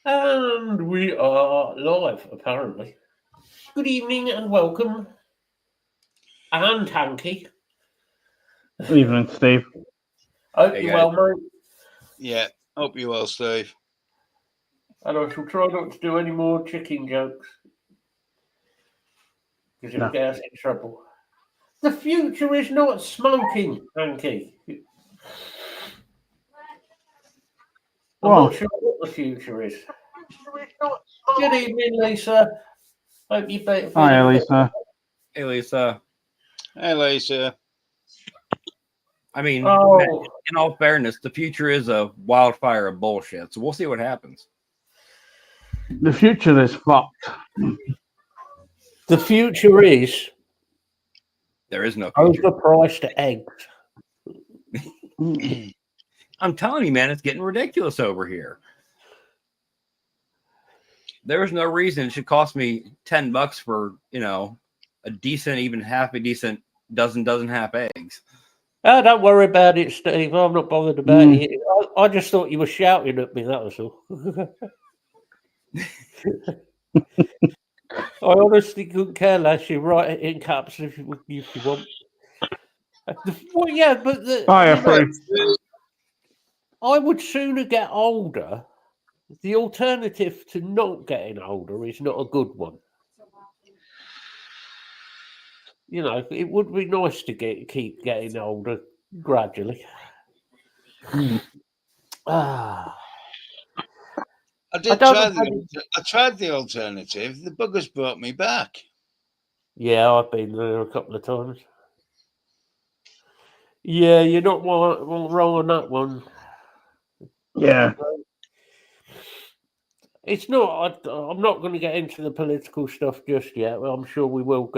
And we are live, apparently. Good evening and welcome. And Hanky. Evening, Steve. Hope Hey you're guys. well, mate. Yeah, hope you're well, Steve. And I shall try not to do any more chicken jokes because it'll No. get us in trouble. The future is not smoking, Hanky. I'm not Well, sure what the future is. Good evening, Lisa. Hope you're hi, feeling better. Elisa. Hey, Lisa. Hey, Lisa. I mean, Oh, in all fairness, the future is a wildfire of bullshit. So we'll see what happens. The future is fucked. the future is There is no future. overpriced eggs. I'm telling you, man, it's getting ridiculous over here. There is no reason it should cost me $10 for a decent, even half a decent dozen half eggs. Oh, don't worry about it, Steve. I'm not bothered about Mm. it. I just thought you were shouting at me, that was all. I honestly couldn't care less. You write it in caps if you want. Well, yeah, but Hiya, you know, Free. I would sooner get older. The alternative to not getting older is not a good one. You know, it would be nice to keep getting older gradually. Mm. Ah, I I did don't try know. I tried the alternative. The buggers brought me back. Yeah, I've been there a couple of times. Yeah, you're not wrong on that one. Yeah. It's not. I'm not going to get into the political stuff just yet. Well, I'm sure we will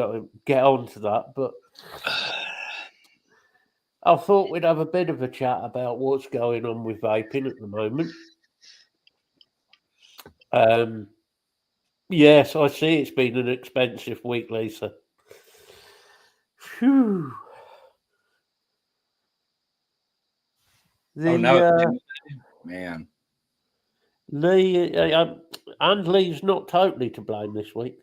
get on to that. But I thought we'd have a bit of a chat about what's going on with vaping at the moment. Yes, I see it's been an expensive week, Lisa. Phew. Oh no, The man. Lee and Lee's not totally to blame this week.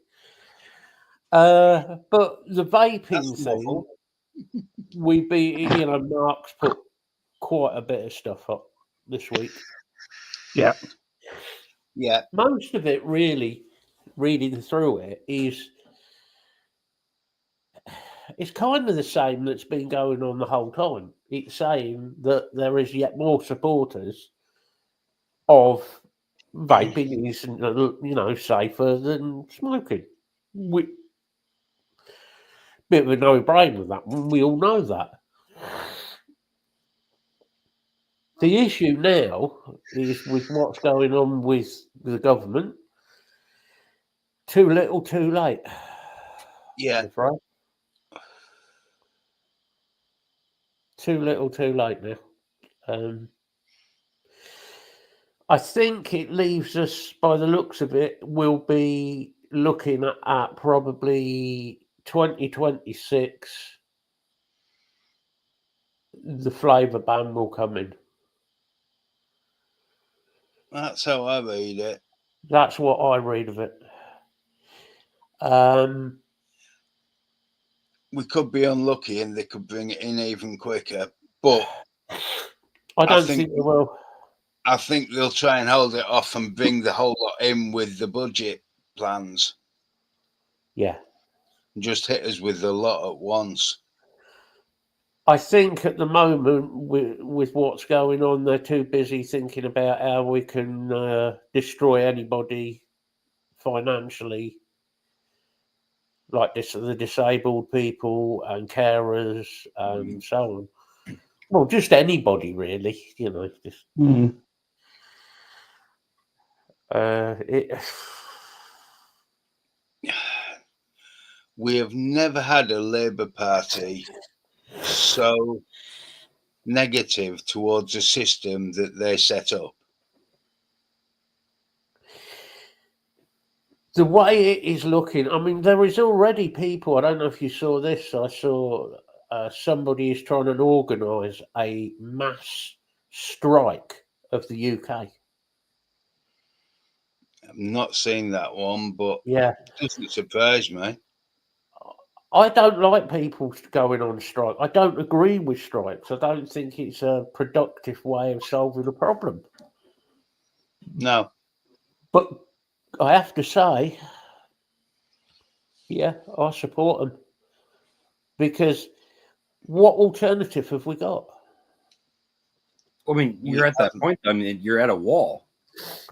But the vaping That's thing, novel. Mark's put quite a bit of stuff up this week. Yeah. Yeah. Most of it, really, reading through it, it's kind of the same that's been going on the whole time. It's saying that there is yet more supporters of vaping is, safer than smoking. Bit of a no-brainer, that one. We all know that. The issue now is with what's going on with the government. Too little, too late. Yeah. I'm afraid. Too little, too late now. I think it leaves us, by the looks of it, we'll be looking at probably 2026. The flavour ban will come in. That's how I read it. That's what I read of it. Um, We could be unlucky and they could bring it in even quicker. But I don't think think they will. I think they'll try and hold it off and bring the whole lot in with the budget plans. Yeah. Just hit us with a lot at once. I think at the moment, with what's going on, they're too busy thinking about how we can destroy anybody financially, like the disabled people and carers and so on. Well, just anybody really, just Mm. it. We have never had a Labour Party so negative towards a system that they set up. The way it is looking, I mean, there is already people. I don't know if you saw this. I saw somebody is trying to organise a mass strike of the UK. I've not seen that one, but Yeah. it doesn't surprise me. I don't like people going on strike. I don't agree with strikes. I don't think it's a productive way of solving a problem. No, But I have to say, yeah, I support them. Because what alternative have we got? I mean, you're at that point. I mean, you're at a wall.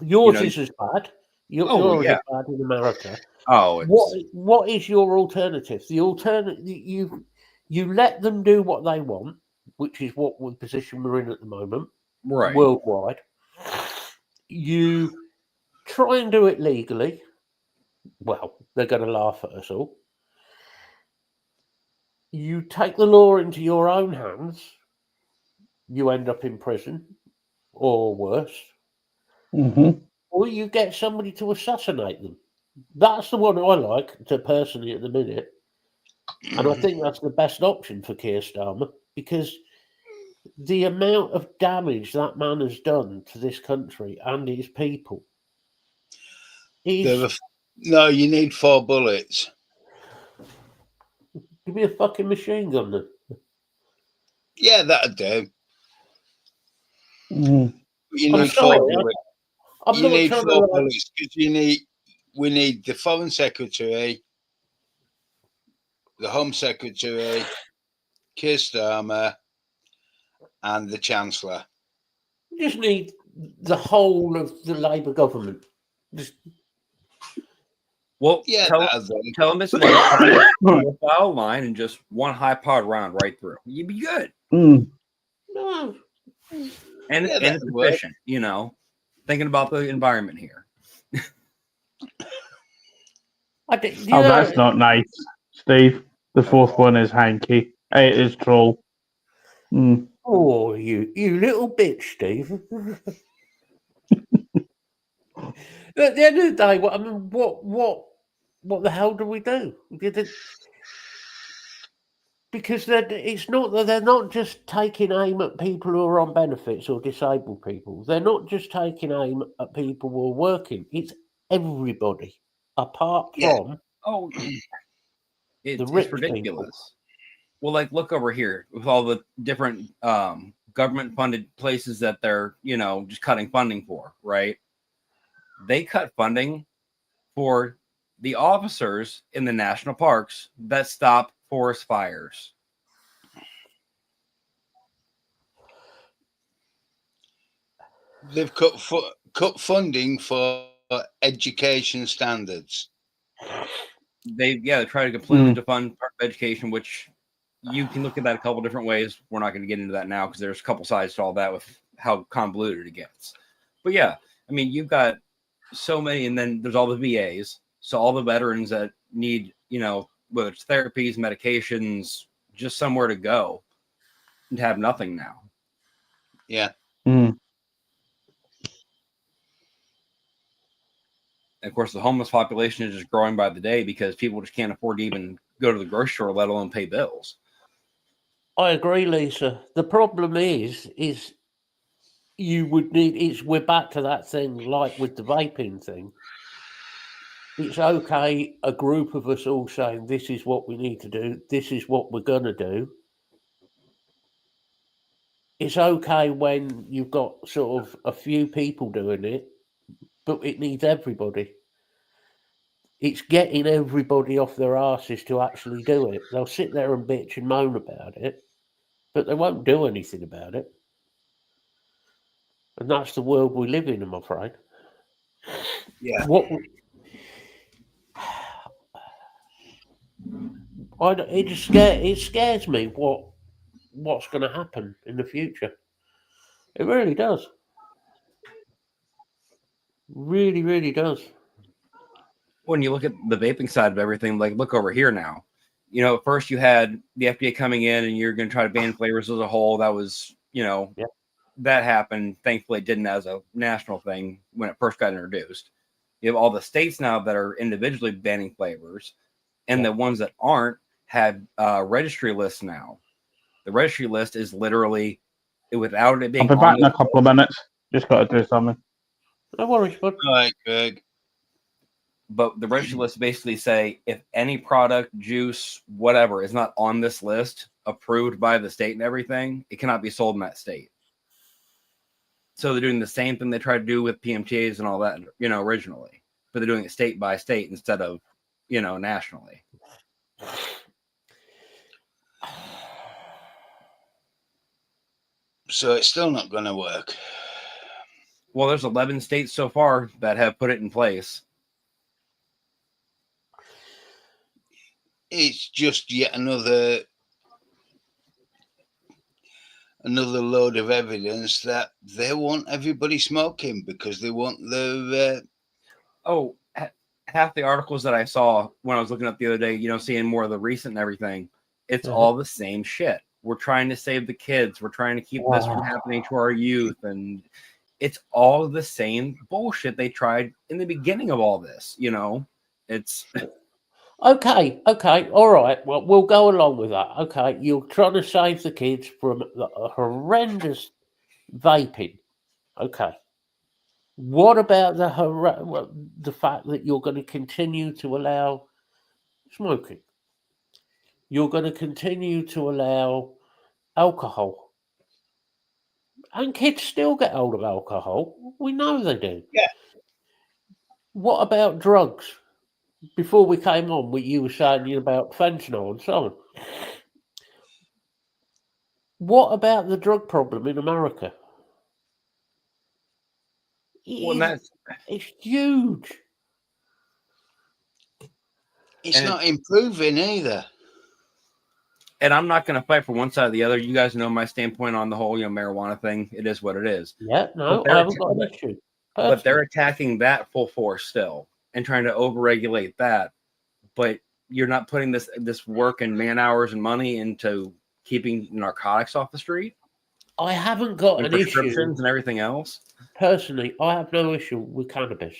Yours know, is as bad. Yours yeah. is as bad in America. Oh, What is your alternative? The alternative you let them do what they want, which is what the position we're in at the moment, right. worldwide. You try and do it legally. Well, they're going to laugh at us all. You take the law into your own hands. You end up in prison, or worse, or you get somebody to assassinate them. That's the one I like to personally at the minute. And I think that's the best option for Keir Starmer, because the amount of damage that man has done to this country and its people is... No, you need 4 bullets. Give me a fucking machine gun then. Yeah, that'd do. Mm. You I'm need sorry, 4 bullets. I'm You not need trying 4 to... bullets because we need the Foreign Secretary, the Home Secretary, Keir Starmer, and the Chancellor. You just need the whole of the Labour government. Just... Well, Yeah, tell them it's like a foul line and just one high-powered round right through. You'd be good. Mm. No. And it's efficient, thinking about the environment here. That's not nice, Steve. The fourth one is hanky. It is troll. Mm. Oh, you little bitch, Steve. At the end of the day, what the hell do we do? Because it's not that they're not just taking aim at people who are on benefits or disabled people. They're not just taking aim at people who are working. It's everybody, apart from it's rich ridiculous. people. Well, like look over here with all the different government-funded places that they're just cutting funding for, right? They cut funding for the officers in the national parks that stop forest fires. They've cut funding for education standards. They try to completely defund part of education, which you can look at that a couple different ways. We're not going to get into that now because there's a couple sides to all that with how convoluted it gets. But yeah, I mean, you've got so many, and then there's all the VAs. So all the veterans that need, whether it's therapies, medications, just somewhere to go, and have nothing now. Yeah. Mm. And of course, the homeless population is just growing by the day because people just can't afford to even go to the grocery store, let alone pay bills. I agree, Lisa. The problem is you would need... we're back to that thing like with the vaping thing. It's okay, a group of us all saying this is what we need to do, this is what we're going to do. It's okay when you've got sort of a few people doing it, but it needs everybody. It's getting everybody off their asses to actually do it. They'll sit there and bitch and moan about it, but they won't do anything about it. And that's the world we live in, I'm afraid. Yeah. It scares me what's going to happen in the future. It really does. Really, really does. When you look at the vaping side of everything, like look over here now. First you had the FDA coming in and you're going to try to ban flavors as a whole. That was, that happened. Thankfully, it didn't as a national thing when it first got introduced. You have all the states now that are individually banning flavors, and the ones that aren't have registry lists now. The registry list is literally without it being. I'll be back in a couple of minutes. Just got to do something. No worries, bud. All right, Greg. But the registered lists basically say if any product, juice, whatever is not on this list, approved by the state and everything, it cannot be sold in that state. So they're doing the same thing they tried to do with PMTAs and all that, originally. But they're doing it state by state instead of, nationally. So it's still not going to work. Well, there's 11 states so far that have put it in place. It's just yet another load of evidence that they want everybody smoking because they want the. Half the articles that I saw when I was looking up the other day, seeing more of the recent and everything, it's all the same shit. We're trying to save the kids. We're trying to keep this from happening to our youth. And it's all the same bullshit they tried in the beginning of all this, It's... Okay, all right. Well, we'll go along with that. Okay, you're trying to save the kids from the horrendous vaping. Okay. What about the fact that you're going to continue to allow smoking? You're going to continue to allow alcohol. And kids still get hold of alcohol. We know they do. Yeah. What about drugs? Before we came on, you were saying about fentanyl and so on. What about the drug problem in America? It's huge. It's not improving either. And I'm not going to fight for one side or the other. You guys know my standpoint on the whole, marijuana thing. It is what it is. Yeah, no, I haven't got an issue. But they're attacking that full force still and trying to overregulate that. But you're not putting this work and man hours and money into keeping narcotics off the street. I haven't got an issue. And everything else. Personally, I have no issue with cannabis.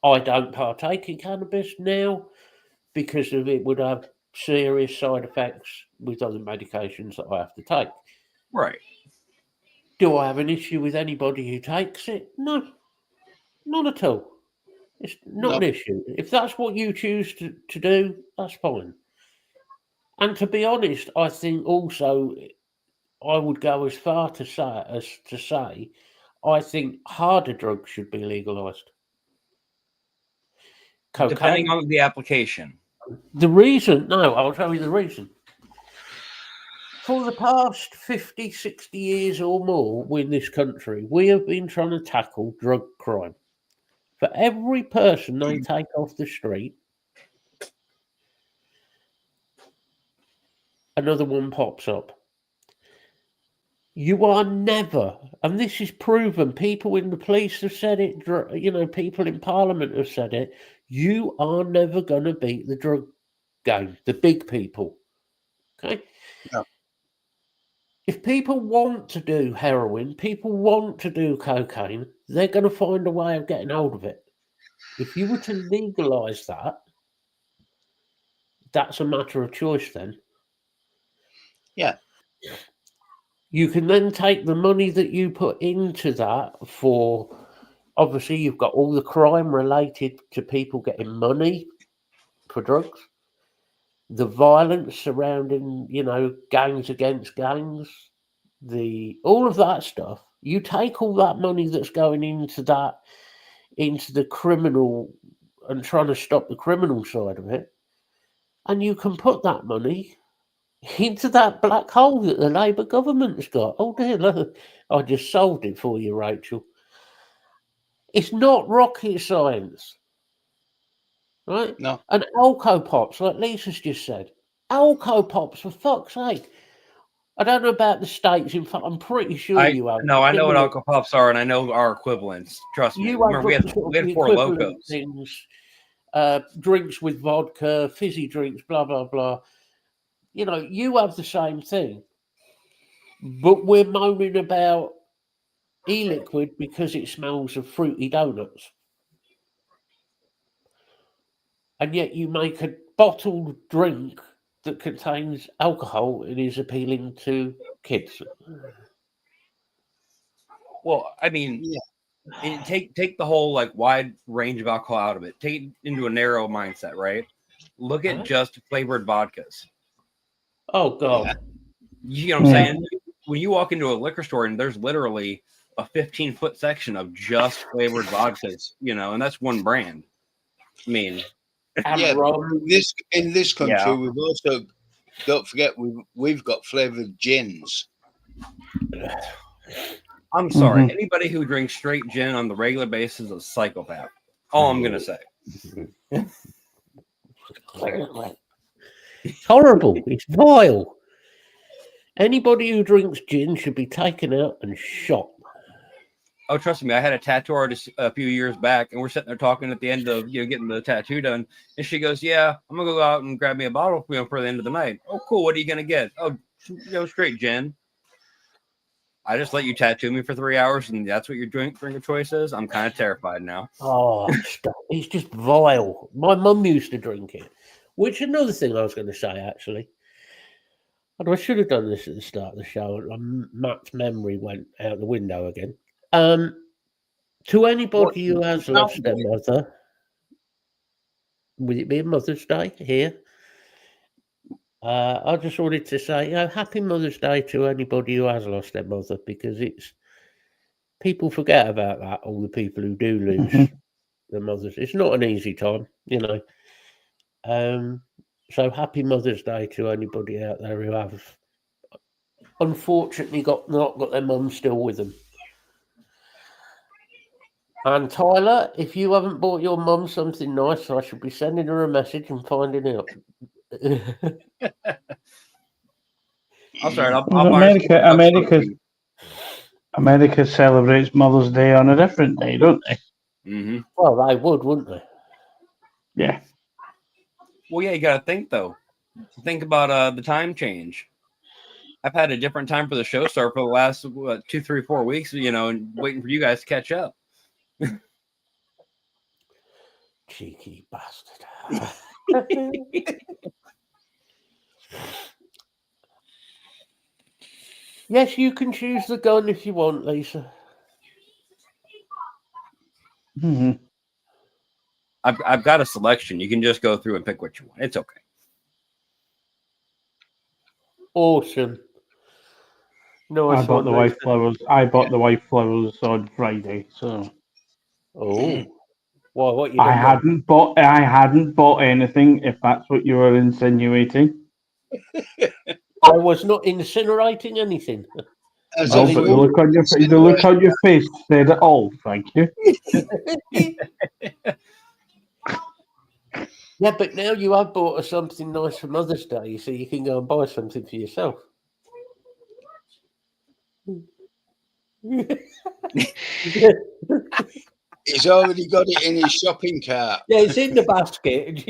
I don't partake in cannabis now because of it would have serious side effects with other medications that I have to take. Right. Do I have an issue with anybody who takes it? No, not at all. It's not an issue. If that's what you choose to do, that's fine. And to be honest, I think also I would go as far to say I think harder drugs should be legalized. Cocaine, depending on the application. The reason, I'll tell you the reason. For the past 50, 60 years or more in this country, we have been trying to tackle drug crime. For every person they take off the street, another one pops up. You are never, and this is proven, people in the police have said it, people in Parliament have said it, you are never going to beat the drug game, the big people. Okay? No. If people want to do heroin, people want to do cocaine, they're going to find a way of getting hold of it. If you were to legalise that, that's a matter of choice then. Yeah. You can then take the money that you put into that for, obviously you've got all the crime related to people getting money for drugs, the violence surrounding, gangs against gangs, all of that stuff. You take all that money that's going into the criminal and trying to stop the criminal side of it, and you can put that money into that black hole that the Labour government's got. Oh dear, look, I just solved it for you, Rachel. It's not rocket science, right? No. And Alco-Pops, like Lisa's just said, Alco-Pops, for fuck's sake. I don't know about the states. In fact, I'm pretty sure you have. No, I know what Alco-Pops are, and I know our equivalents. Trust me. Remember, we had 4 Locos. Things, drinks with vodka, fizzy drinks, blah, blah, blah. You have the same thing. But we're moaning about e-liquid because it smells of fruity donuts. And yet you make a bottled drink that contains alcohol and is appealing to kids. Well, I mean, and take the whole like wide range of alcohol out of it. Take it into a narrow mindset, right? Look at just flavored vodkas. Oh God. Yeah. You know what I'm saying? When you walk into a liquor store and there's literally a 15-foot section of just flavored vodkas, and that's one brand. I mean, And rum. in this country, Yeah. we've also, don't forget, we've got flavored gins. I'm sorry. Anybody who drinks straight gin on the regular basis is a psychopath. All I'm gonna say. It's horrible. It's vile. Anybody who drinks gin should be taken out and shot. Oh, trust me, I had a tattoo artist a few years back, and we're sitting there talking at the end of getting the tattoo done, and she goes, "Yeah, I'm gonna go out and grab me a bottle for the end of the night." Oh, cool. What are you gonna get? Oh, straight gin. I just let you tattoo me for 3 hours, and that's what your drink of choice is. I'm kind of terrified now. Oh, it's just vile. My mum used to drink it, which is another thing I was going to say, actually. And I should have done this at the start of the show. Matt's memory went out the window again. To anybody who has lost their mother, would it be Mother's Day here? I just wanted to say, Happy Mother's Day to anybody who has lost their mother, because people forget about that. All the people who do lose their mothers, it's not an easy time, So Happy Mother's Day to anybody out there who have unfortunately not got their mum still with them. And Tyler, if you haven't bought your mum something nice, I should be sending her a message and finding out. I'll start. I'll buy America celebrates Mother's Day on a different day, don't they? Mm-hmm. Well, they would, wouldn't they? Yeah. Well, yeah, you got to think though. Think about the time change. I've had a different time for the show start for the last 2, 3, 4 weeks, and waiting for you guys to catch up. Cheeky bastard. Yes, you can choose the gun if you want, Lisa. Mm-hmm. I've got a selection. You can just go through and pick what you want. It's okay. Awesome. No, I bought the white flowers. I bought the white flowers on Friday. So. Oh. Well, what you? I hadn't bought anything. If that's what you were insinuating. I was not incinerating anything. But the look on your face said it all. Thank you. Yeah, but now you have bought us something nice for Mother's Day, so you can go and buy something for yourself. He's already got it in his shopping cart. Yeah, it's in the basket.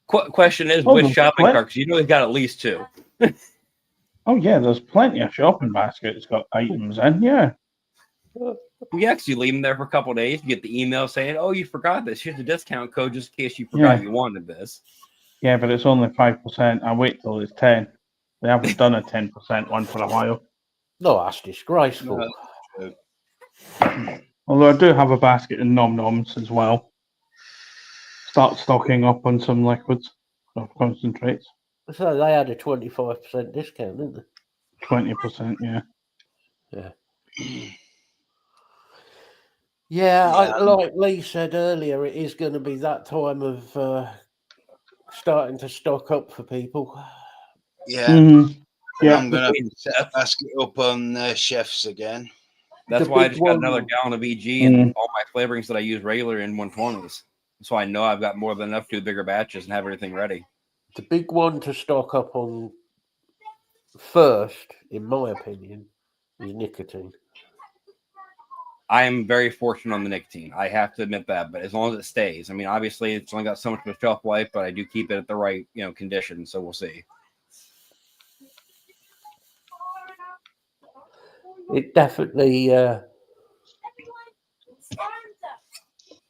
Question is, which shopping cart? Because he's got at least 2. Oh yeah, there's plenty of shopping baskets got items in. Yeah. We actually leave them there for a couple of days. You get the email saying, "Oh, you forgot this. Here's the discount code just in case you forgot you wanted this." Yeah, but it's only 5%. I wait till it's 10. They haven't done a 10% one for a while. No, that's disgraceful. Although I do have a basket of Nom Noms as well. Start stocking up on some liquids of concentrates. So they had a 25% discount, didn't they? 20%, yeah. Yeah. Yeah, like Lee said earlier, it is going to be that time of starting to stock up for people. Yeah. Mm-hmm. Yeah. I'm going to set a basket up on chefs again. That's why I just got another gallon of EG and all my flavorings that I use regularly in 120s. So I know I've got more than enough to do bigger batches and have everything ready. The big one to stock up on first, in my opinion, is nicotine. I am very fortunate on the nicotine. I have to admit that, but as long as it stays. I mean, obviously, it's only got so much of a shelf life, but I do keep it at the right, condition. So we'll see. It definitely.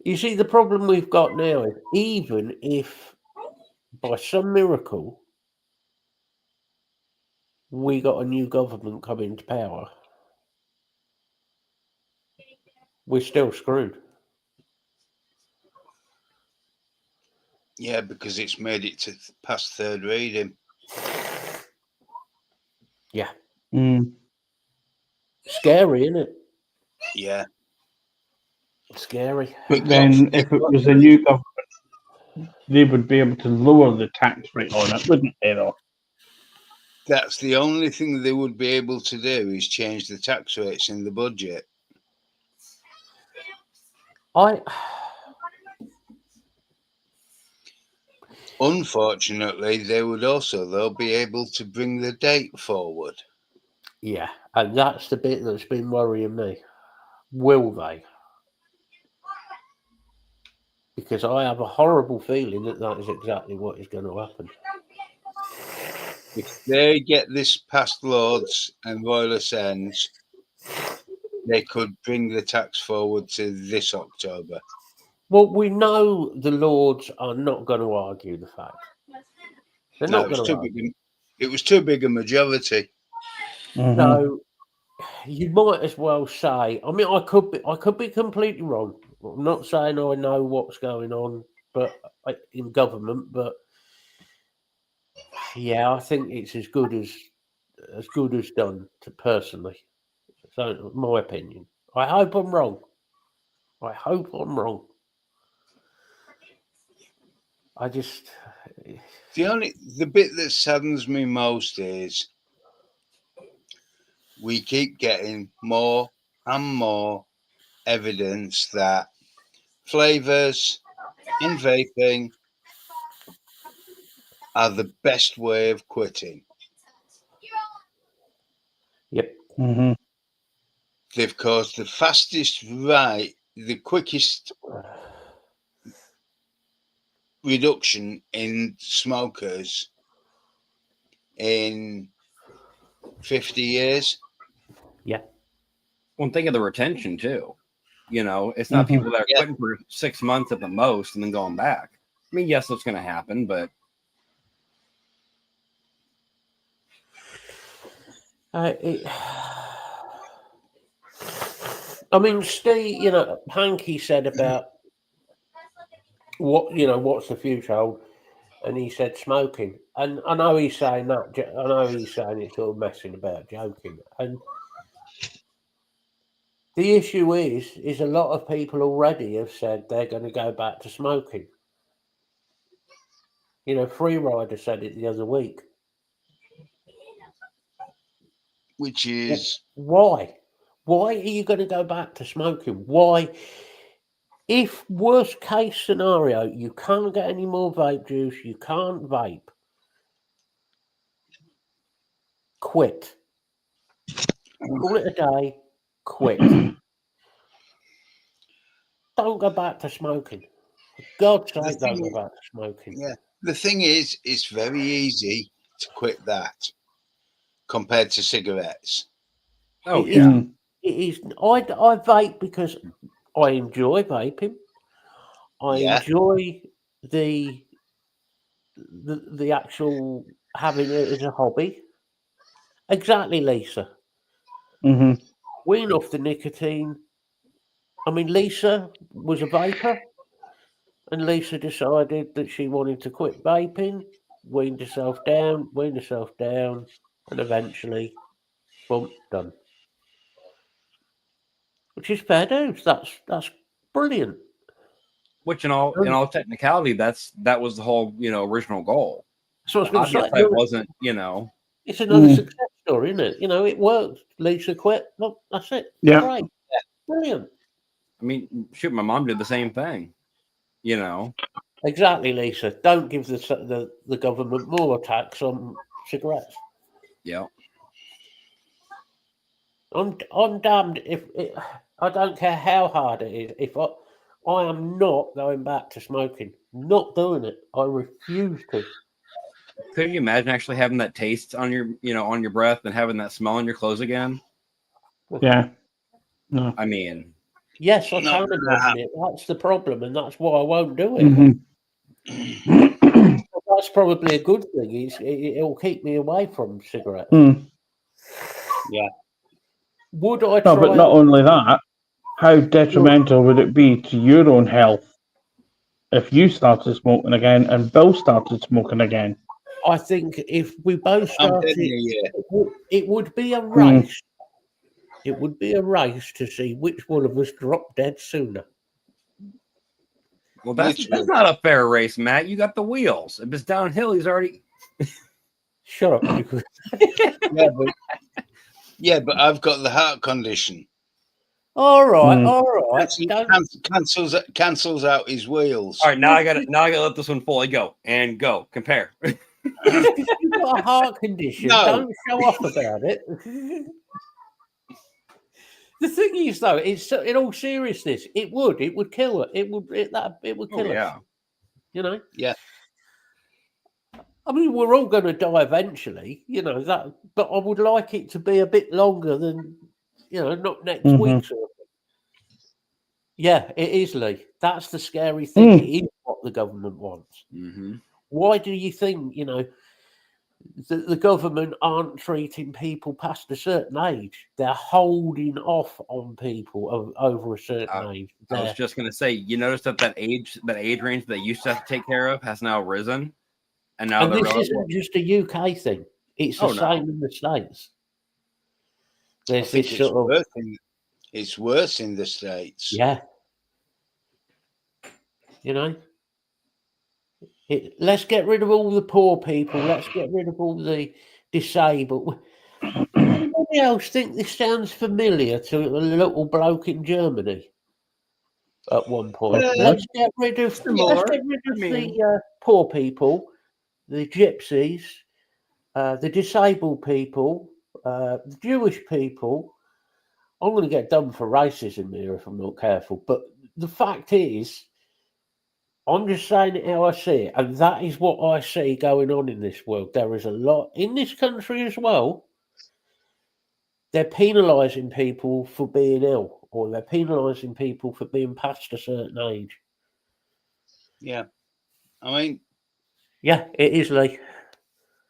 You see, the problem we've got now is even if by some miracle we got a new government come into power, we're still screwed. Yeah, because it's made it to past third reading. Yeah. Mm. Scary, isn't it? Yeah. Scary. But then, if it was a new government, they would be able to lower the tax rate on it, wouldn't they, though? That's the only thing they would be able to do is change the tax rates in the budget. Unfortunately, they would also, though, be able to bring the date forward. Yeah, and that's the bit that's been worrying me. Will they? Because I have a horrible feeling that that is exactly what is going to happen. If they get this past Lords and Royal Ascends, they could bring the tax forward to this October. Well, we know the Lords are not going to argue the fact. They're not going to argue. It was too big a majority. Mm-hmm. So you might as well say. I mean, I could be completely wrong. I'm not saying I know what's going on, but in government, but yeah, I think it's as good as done. Personally, so my opinion. I hope I'm wrong. I just the bit that saddens me most is we keep getting more and more evidence that flavors and vaping are the best way of quitting. Yep. Mm-hmm. They've caused the quickest reduction in smokers in 50 years. Yeah. Well, think of the retention too. You know, it's not people that are quitting for 6 months at the most and then going back. I mean, yes, that's going to happen, but I mean, Steve, Hanky said about what's the future hold, and he said smoking. And I know he's saying that. I know he's saying it's all messing about, joking. And the issue is a lot of people already have said they're going to go back to smoking. Freerider said it the other week. Which is why? Why are you going to go back to smoking? Why? If worst case scenario, you can't get any more vape juice, you can't vape, quit. Call it a day, quit. Don't go back to smoking. For God's sake, don't go back to smoking. Yeah. The thing is, it's very easy to quit that compared to cigarettes. Oh, yeah. It is. I vape because I enjoy vaping. I enjoy the actual having it as a hobby. Exactly, Lisa. Mm-hmm. Wean off the nicotine. I mean, Lisa was a vapor, and Lisa decided that she wanted to quit vaping, weaned herself down, and eventually, boom, done. Which is fair dues. That's brilliant. Which in all technicality, that was the whole original goal. So I was going to say, it wasn't It's another success story, isn't it? It worked. Lisa quit. Look, that's it. Yeah. Great. Yeah. Brilliant. I mean, shoot, my mom did the same thing. Exactly, Lisa. Don't give the government more tax on cigarettes. Yeah. I'm damned if I don't care how hard it is. If I am not going back to smoking, not doing it. I refuse to. Could you imagine actually having that taste on your, on your breath and having that smell on your clothes again? Yeah. No. I mean, yes, I can imagine it. That's the problem, and that's why I won't do it. Mm-hmm. That's probably a good thing. It'll keep me away from cigarettes. Mm. Yeah. Would I? No, but not only that. how detrimental would it be to your own health if you started smoking again and Bill started smoking again? I think if we both I'm started, telling you, it would be a race. It would be a race to see which one of us dropped dead sooner. Well, that's not a fair race, Matt. You got the wheels. If it's downhill, he's already. Shut up. You could... yeah, but I've got the heart condition. All right. Cancels out his wheels. All right, now I got to let this one fully go and go compare. If you've got a heart condition, don't show off about it. The thing is, though, it's in all seriousness, it would kill it. It would kill it. Yeah. You know. Yeah. I mean, we're all going to die eventually, you know that. But I would like it to be a bit longer than, not next week. Sort of. Yeah, it is, Lee. That's the scary thing. It is what the government wants. Mm-hmm. Why do you think, the government aren't treating people past a certain age? They're holding off on people over a certain age. I was just going to say, you notice that age range that they used to have to take care of has now risen, and now this isn't just a UK thing. It's the same in the States. There's this sort of it's worse in the States. Yeah. Let's get rid of all the poor people. Let's get rid of all the disabled. Anybody else think this sounds familiar to a little bloke in Germany at one point? Let's get rid of the poor people, the gypsies, the disabled people, the Jewish people. I'm going to get done for racism here if I'm not careful. But the fact is, I'm just saying it how I see it. And that is what I see going on in this world. There is a lot in this country as well. They're penalising people for being ill, or they're penalising people for being past a certain age. Yeah. I mean... Yeah, it is, Lee.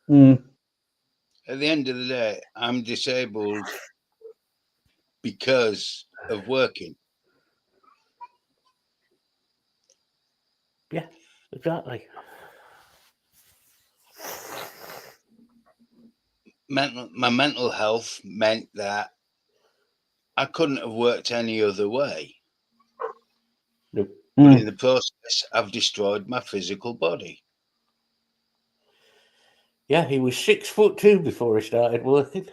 At the end of the day, I'm disabled because of working. Yeah, exactly. My mental health meant that I couldn't have worked any other way. Nope. But in the process, I've destroyed my physical body. Yeah, he was 6'2" before he started working.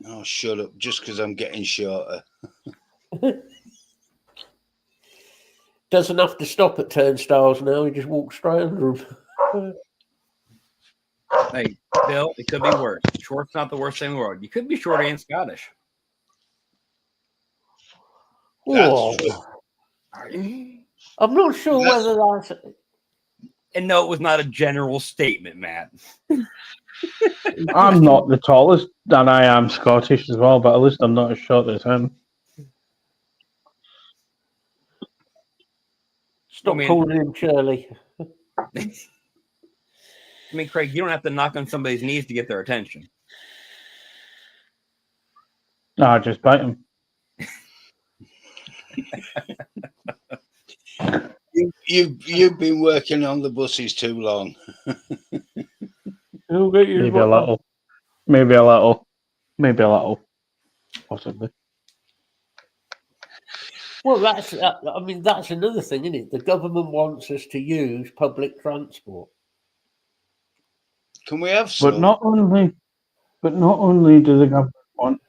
Oh, shut up. Just because I'm getting shorter. Doesn't have to stop at turnstiles now. He just walks straight under them. Hey, Bill, it could be worse. Short's not the worst thing in the world. You could be short and Scottish. That's true. I'm not sure whether that's... And no, it was not a general statement, Matt. I'm not the tallest, and I am Scottish as well, but at least I'm not as short as him. Stop calling him Shirley. I mean, Craig, you don't have to knock on somebody's knees to get their attention. No, I just bite him. You've been working on the buses too long. Maybe a little. Maybe a little. Possibly. Well, that's another thing, isn't it? The government wants us to use public transport. Can we have some? But not only do the government want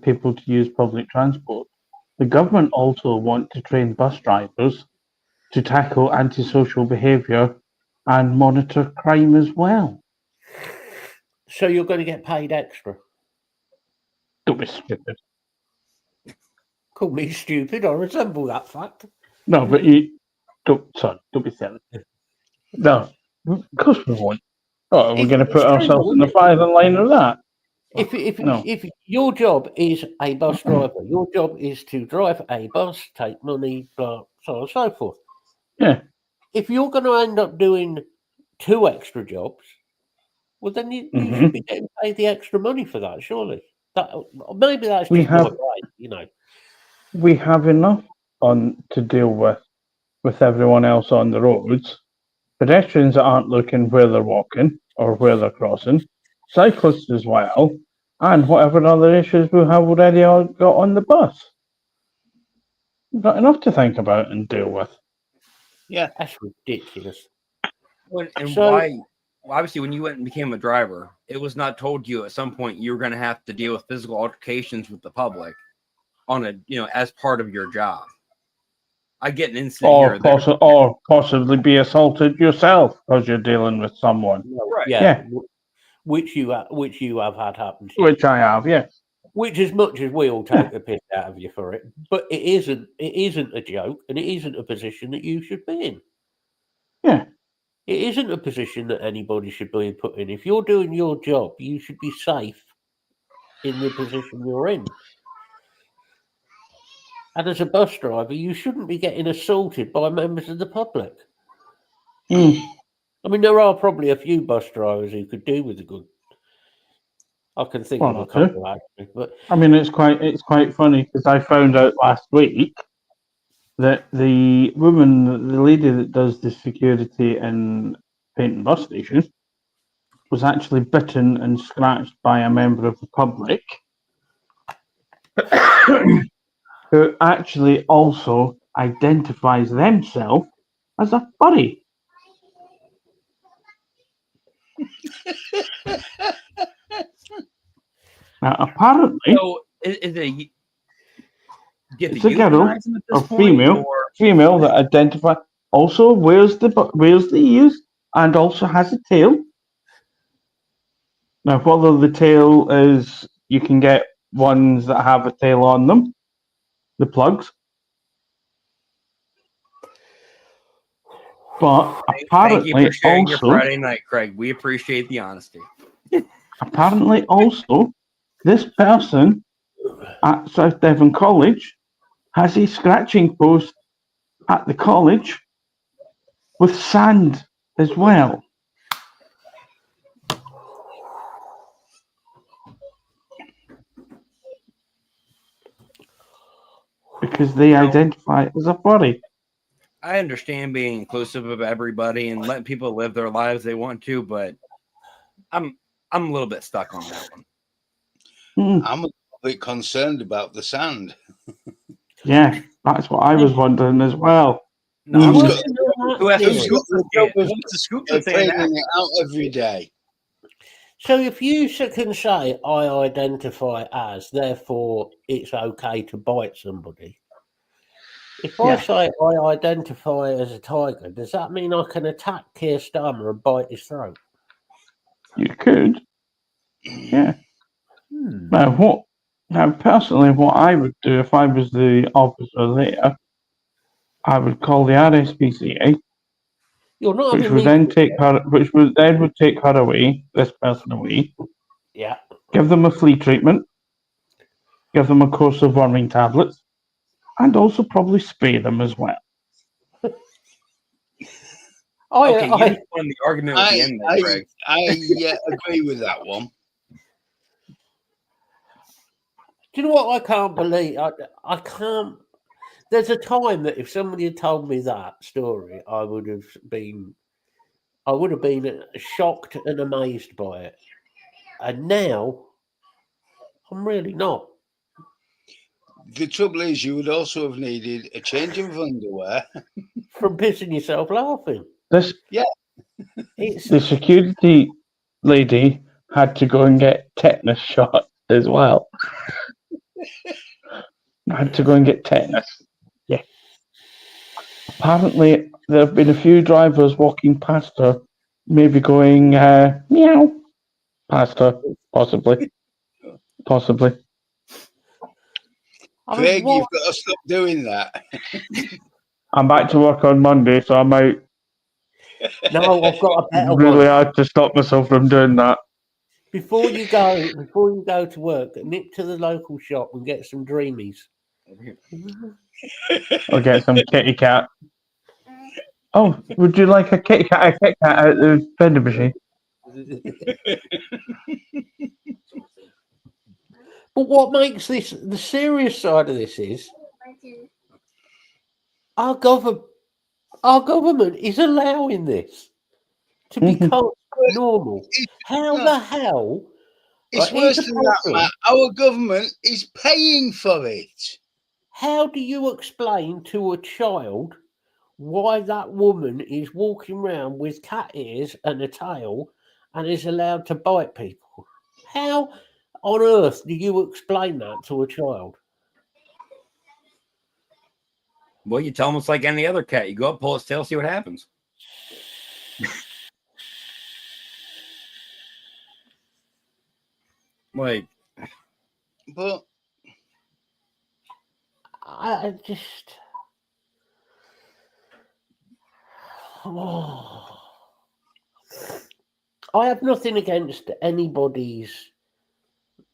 people to use public transport, the government also want to train bus drivers to tackle antisocial behaviour and monitor crime as well. So you're going to get paid extra? Don't be stupid. Call me stupid. I resemble that fact. No, but don't be silly. No, of course we won't. Oh, we're going to put ourselves in the firing line of that. If your job is a bus driver, your job is to drive a bus, take money, blah, so on and so forth. Yeah. If you're going to end up doing 2 extra jobs, Well, then you Mhm. should be getting paid the extra money for that, surely. Maybe that's We just my have- brain, you know. We have enough on to deal with everyone else on the roads. Pedestrians aren't looking where they're walking or where they're crossing. Cyclists as well, and whatever other issues we have already got on the bus. We've got enough to think about and deal with. That's ridiculous. And So- why? Well, obviously, when you went and became a driver, it was not told you at some point you were going to have to deal with physical altercations with the public on a, as part of your job. I get an incident here or there. Or possibly be assaulted yourself because you're dealing with someone, Right. Yeah. Which you have had happen to you. which I have. Yes. Which, as much as we all take the piss out of you for it, but it isn't a joke, and it isn't a position that you should be in. Yeah. It isn't a position that anybody should be put in. If you're doing your job, you should be safe in the position you're in. And as a bus driver, you shouldn't be getting assaulted by members of the public. Mm. I mean, there are probably a few bus drivers who could do with a good. I can think of One a or two. couple actually, but I mean, it's quite funny because I found out last week that the lady that does the security in Payton bus station, was actually bitten and scratched by a member of the public, who actually also identifies themselves as a furry. Now, apparently, So is it? Do you have It's to a girl euthanize them at this or point, female. or- female that identify also wears the ears and also has a tail. Now, whether the tail is, you can get ones that have a tail on them, the plugs. But Thank you apparently for sharing your also, Friday night, Craig. We appreciate the honesty. apparently also, this person at South Devon College has a scratching post at the college with sand as well. Because they identify as a furry. I understand being inclusive of everybody and letting people live their lives they want to, but I'm a little bit stuck on that one. Mm, I'm a bit concerned about the sand. yeah, that's what I was wondering as well. No, I'm Mm. just, who has to Who's scoop got for the job Who of has to scoop for saying cleaning that? it out every day? so if you can say I identify as, therefore it's okay to bite somebody. If I Yeah. say I identify as a tiger, does that mean I can attack Keir Starmer and bite his throat? You could. Yeah. Hmm. Now, personally, what I would do if I was the officer there, I would call the RSPCA, You're not which having would me. then take her away, this person away, Yeah. give them a flea treatment, give them a course of worming tablets, and also probably spray them as well. Okay, you just won the argument with the end there, Greg. I agree with that one. Do you know what I can't believe? I can't. There's a time that if somebody had told me that story, I would have been shocked and amazed by it. And now, I'm really not. The trouble is, you would also have needed a change of underwear. From pissing yourself laughing. This It's the security lady had to go and get tetanus shot as well. Had to go and get tetanus. Yeah. Apparently, there have been a few drivers walking past her, maybe going meow past her, possibly. Possibly. I mean, Craig, what- you've got to stop doing that. I'm back to work on Monday, so I might No, I've got a better really one. hard to stop myself from doing that. Before you go to work, nip to the local shop and get some dreamies. Or get some kitty cat. Oh, would you like a kitty cat? A Kit Kat at the vending machine? But what makes this the serious side of this is our government is allowing this to become normal. How no. the hell? It's Here's worse the than that, problem. Matt. Our government is paying for it. How do you explain to a child why that woman is walking around with cat ears and a tail and is allowed to bite people? How on earth do you explain that to a child? Well, you tell them it's like any other cat. You go up, pull its tail, see what happens. Like, But I just. Oh. I have nothing against anybody's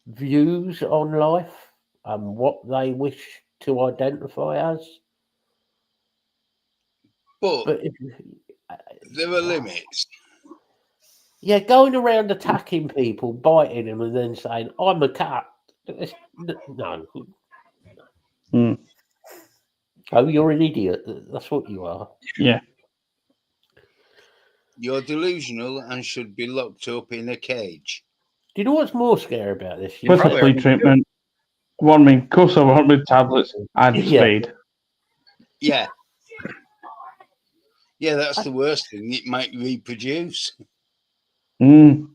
views on life and what they wish to identify as. But if, there are limits. yeah, going around attacking people, biting them, and then saying, I'm a cat. No. Oh, you're an idiot. That's what you are. Yeah. You're delusional and should be locked up in a cage. Do you know what's more scary about this? You probably Pussy already treatment, warming, course of with tablets, and Yeah. spade. Yeah. Yeah, that's the worst thing. It might reproduce. Mm.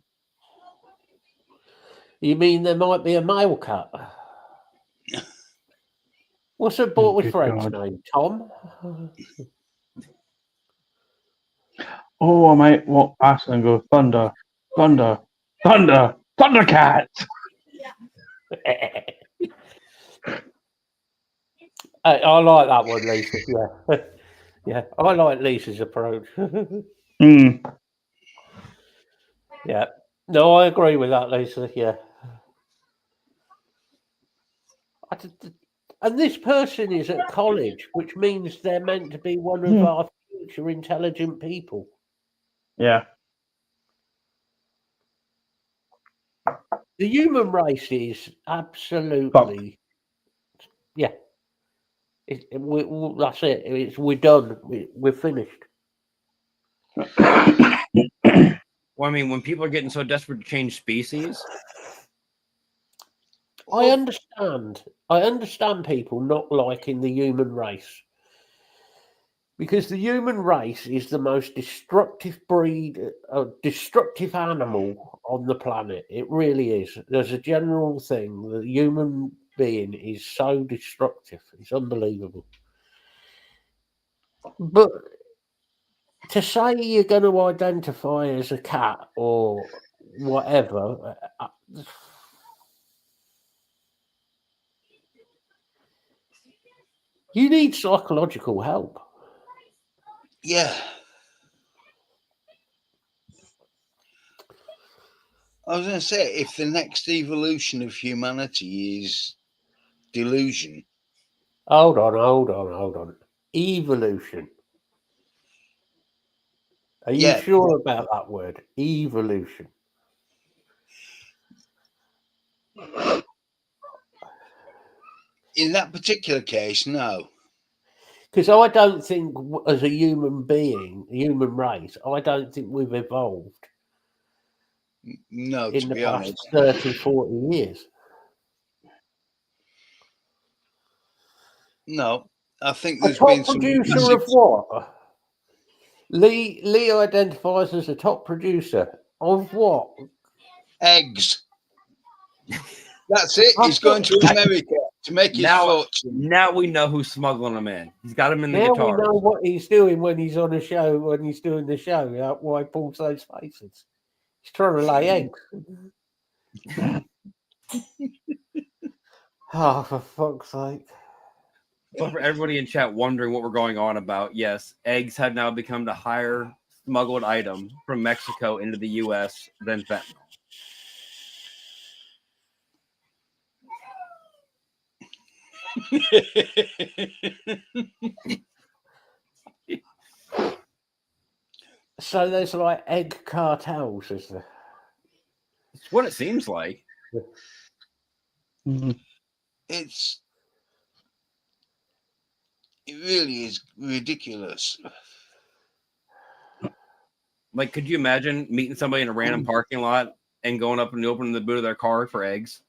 You mean there might be a male cat? What's her boyfriend's God. name? Tom? Oh, I might walk past and go, thunder, thunder, thunder, Thundercat. I like that one, Lisa. Yeah. Yeah, I like Lisa's approach. Mm. Yeah. No, I agree with that, Lisa. Yeah. And this person is at college, which means they're meant to be one of our future intelligent people. Yeah. The human race is absolutely, yeah. That's it. We're done. We're finished. Well, I mean, when people are getting so desperate to change species, I understand. I understand people not liking the human race because the human race is the most destructive breed, destructive animal on the planet. It really is. There's a general thing. The human being is so destructive. It's unbelievable. But to say you're going to identify as a cat or whatever, you need psychological help. Yeah. I was going to say, if the next evolution of humanity is delusion. Hold on. Evolution. Are you sure about that word? Evolution. In that particular case, no. Because I don't think, as a human being, human race, I don't think we've evolved No, in to the be past honest. 30, 40 years. No, I think A there's top been some producer massive of what? Lee identifies as a top producer of what? eggs. That's it. He's going to America to make his fortune. Now we know who's smuggling them in. He's got them in the Now guitar. we know what he's doing when he's on a show, when he's doing the show. Why he pulls those faces. He's trying to lay eggs. Oh, for fuck's sake. But for everybody in chat wondering what we're going on about, yes, eggs have now become the higher smuggled item from Mexico into the U.S. than fentanyl. So there's like egg cartels, is there? It's what it seems like. Mhm. It really is ridiculous. Like, could you imagine meeting somebody in a random parking lot and going up and opening the boot of their car for eggs?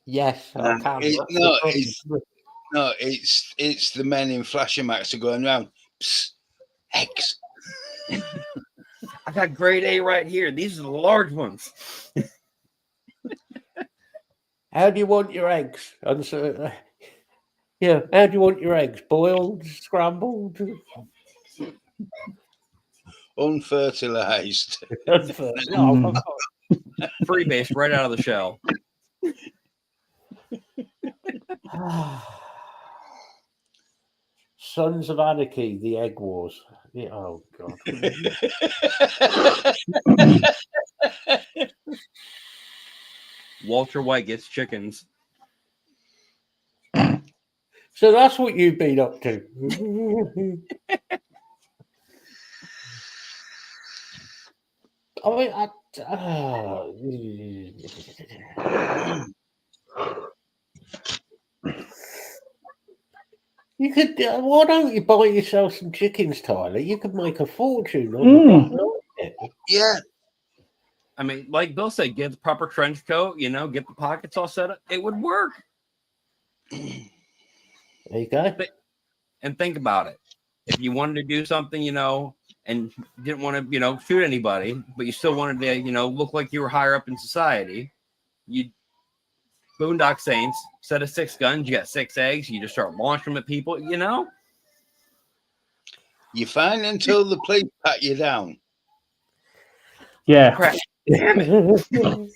Yes, I can. It's the men in Flasher Max are going around. Psst, eggs. I got grade A right here. These are the large ones. How do you want your eggs? And so, yeah, how do you want your eggs? Boiled, scrambled? Unfertilized. No, Freebase right out of the shell. Sons of Anarchy, the Egg Wars. Yeah, oh, God. Walter White gets chickens. So that's what you've been up to. I mean, you could. Why don't you buy yourself some chickens, Tyler? You could make a fortune on the black market. Yeah. I mean, like Bill said, get the proper trench coat, get the pockets all set up. It would work. There you go. And think about it. If you wanted to do something, and didn't want to, shoot anybody, but you still wanted to, look like you were higher up in society, you Boondock Saints, set of 6 guns, you got 6 eggs, you just start launching them at people, You're fine until the police pat you down. Yeah. Crap. Damn it.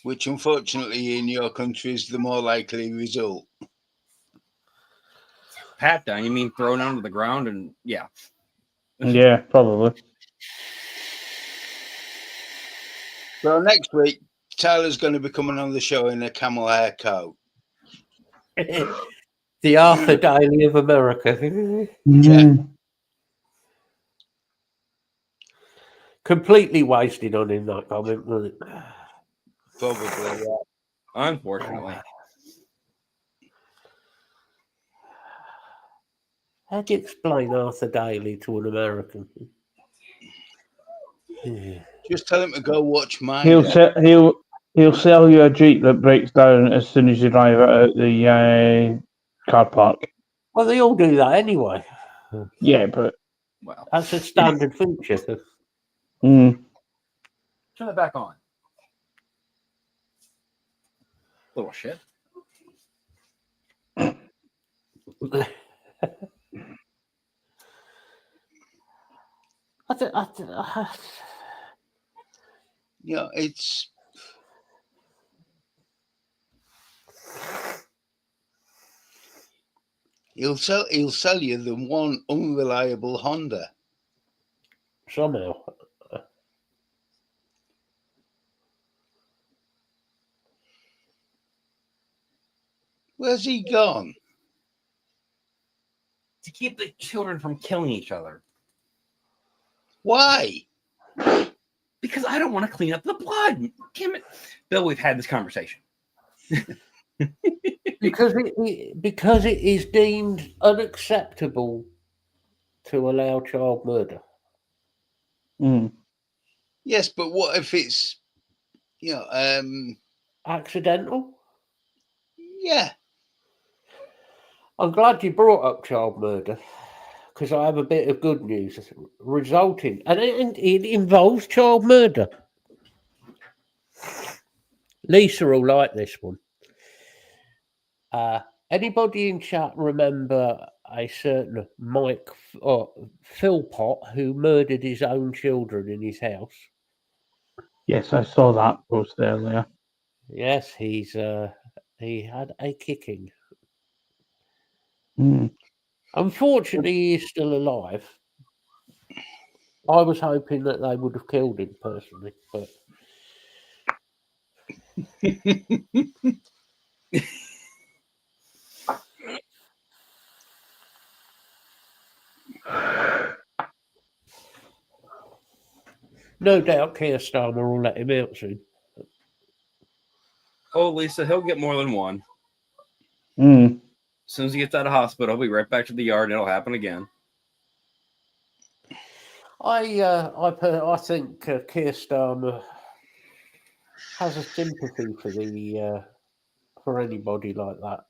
Which, unfortunately, in your country is the more likely result. Pat down, you mean thrown onto the ground? And yeah. Yeah, probably. So next week, Tyler's going to be coming on the show in a camel hair coat. The Arthur Daly of America. Yeah. Completely wasted on him, that comment, wasn't it? Probably, yeah. Unfortunately. How do you explain Arthur Daly to an American? Just tell him to go watch mine. He'll sell you a Jeep that breaks down as soon as you drive out of the car park. Well, they all do that anyway. Yeah, but that's a standard feature. Mm. Turn it back on. Little shit. Yeah, it's he'll sell you the one unreliable Honda. Somehow. Where's he gone? To keep the children from killing each other. Why? Because I don't want to clean up the blood. Damn it. Bill, we've had this conversation. because it is deemed unacceptable to allow child murder. Mm. Yes, but what if it's accidental? Yeah. I'm glad you brought up child murder because I have a bit of good news resulting, and it involves child murder. Lisa will like this one. Anybody in chat remember a certain Mike Philpott who murdered his own children in his house? Yes, I saw that post earlier. Yes, he had a kicking. Mm. Unfortunately, he's still alive. I was hoping that they would have killed him personally, but No doubt Keir Starmer will let him out soon. Oh, Lisa, he'll get more than one. Mm. As soon as he gets out of hospital, he'll be right back to the yard and it'll happen again. I think Keir Starmer has a sympathy for the for anybody like that.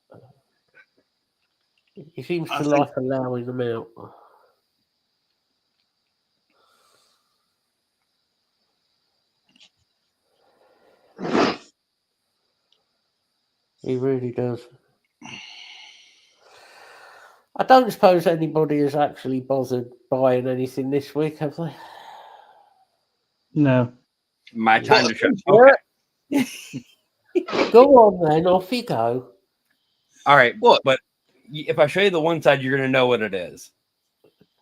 He seems I to think- like allowing them out. He really does. I don't suppose anybody has actually bothered buying anything this week, have they? No. My time to shut. Well, Okay. Go on then, off you go. All right. What? But if I show you the one side, you're going to know what it is.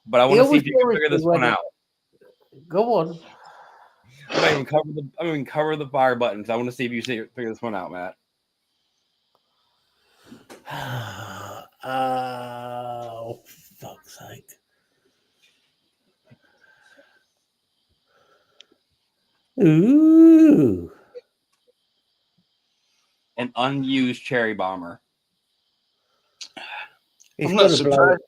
But I He want to see always if you can worries figure this me when one he- out. Go on. I'm not even cover the fire button because I want to see if you figure this one out, Matt. Oh, fuck's sake. Ooh. An unused cherry bomber. He's I'm not gonna blow surprised.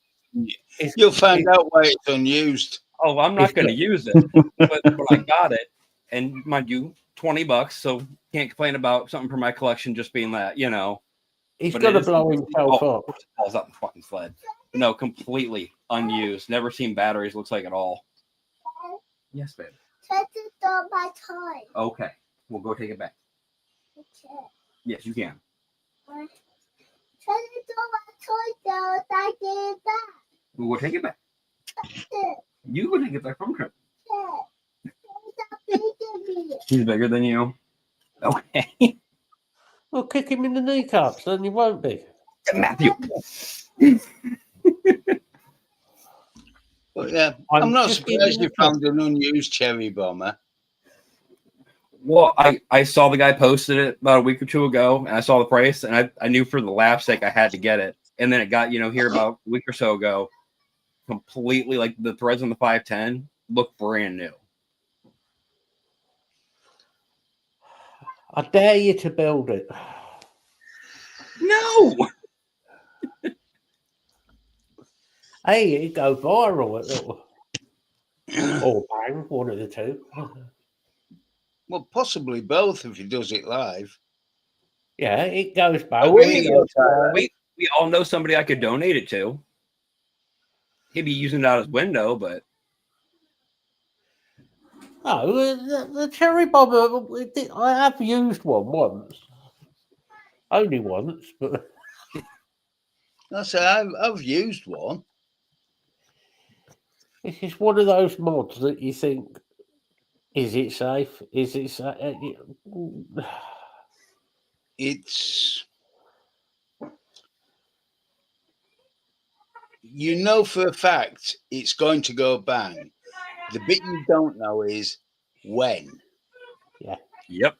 it. You'll find out why it's unused. Oh, I'm not It's going to good. use it, but I got it, and mind you, $20. So can't complain about something from my collection just being that, you know. He's But gonna it is- blow himself up. Falls out the fucking sled. No, completely unused. Never seen batteries. Looks like at all. Yes, babe. Try to stop my toy. Okay, we'll go take it back. Okay. Yes, you can. Try to stop my toy though. I get it back. We'll go take it back. Okay. You go take it back from her. Stop beating me. He's bigger than you. Okay, Well, kick him in the kneecaps, then he won't be. Matthew. But yeah, I'm I'm not just surprised giving you it a found an unused cherry bomber. Well, I saw the guy posted it about a week or two ago, and I saw the price, and I knew for the laugh's sake I had to get it. And then it got, here about a week or so ago, completely like the threads on the 510 look brand new. I dare you to build it. No, Hey, it'd go viral. Or bang, one of the two. Well, possibly both if he does it live. Yeah, it goes I bang. really hope we all know somebody I could donate it to. He'd be using it out his window, but No, the cherry bomber, I have used one once. Only once, but I say I've used one. it's one of those mods that you think, is it safe? Is it safe? It's you know for a fact it's going to go bang. The bit you don't know is when. yep.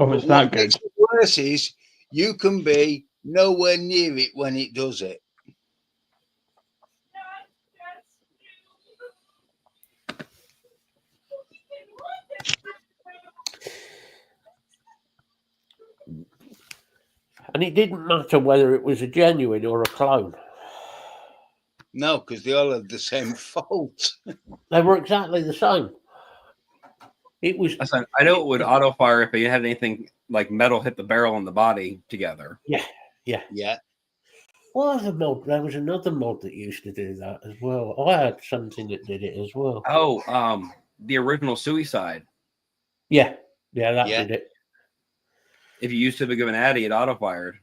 Oh, it's But that what good. makes it worse is you can be nowhere near it when it does it. And it didn't matter whether it was a genuine or a clone. No, because they all have the same fault. They were exactly the same. It was, I know it would auto fire if it had anything like metal hit the barrel and the body together. Yeah. well, there was another mod that used to do that as well. I had something that did it as well. Oh, the original Suicide. Yeah, that Yeah. did it. If you used too big of an addy, it auto fired.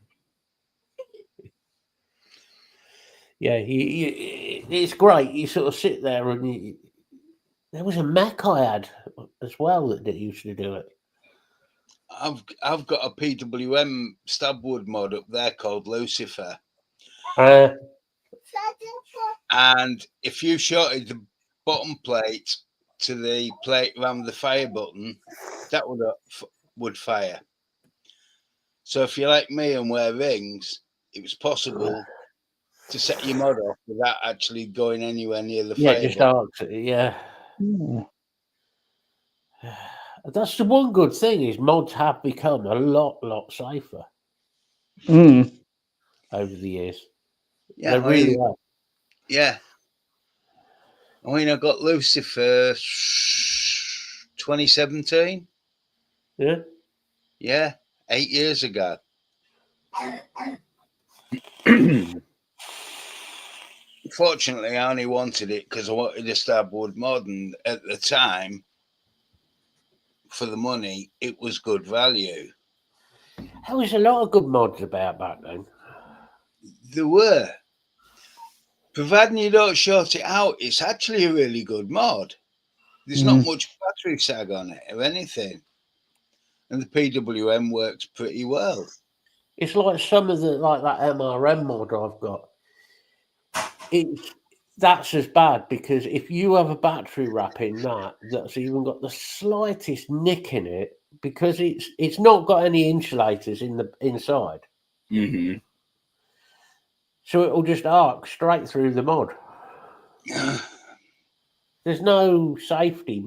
Yeah, it's great. You sort of sit there and there was a mech I had as well that used to do it. I've got a PWM stabwood mod up there called Lucifer. Uh, And if you shorted the bottom plate to the plate around the fire button, that would fire. So if you're like me and wear rings, it was possible to set your mod off without actually going anywhere near the yeah, fire just button. arcs it. Yeah. Ooh. That's the one good thing is mods have become a lot safer Mm. over the years. Yeah, They really are. yeah. I mean, I got Lucifer 2017. Yeah. Yeah, 8 years ago. Fortunately, I only wanted it because I wanted a Starboard mod, and at the time, for the money, it was good value. There was a lot of good mods about back then. There were. Providing you don't short it out, it's actually a really good mod. There's not much battery sag on it or anything. And the PWM works pretty well. It's like some of the like that MRM mod I've got. That's as bad because if you have a battery wrap in that's even got the slightest nick in it, because it's not got any insulators in the inside, Mm-hmm. so it'll just arc straight through the mod. There's no safety.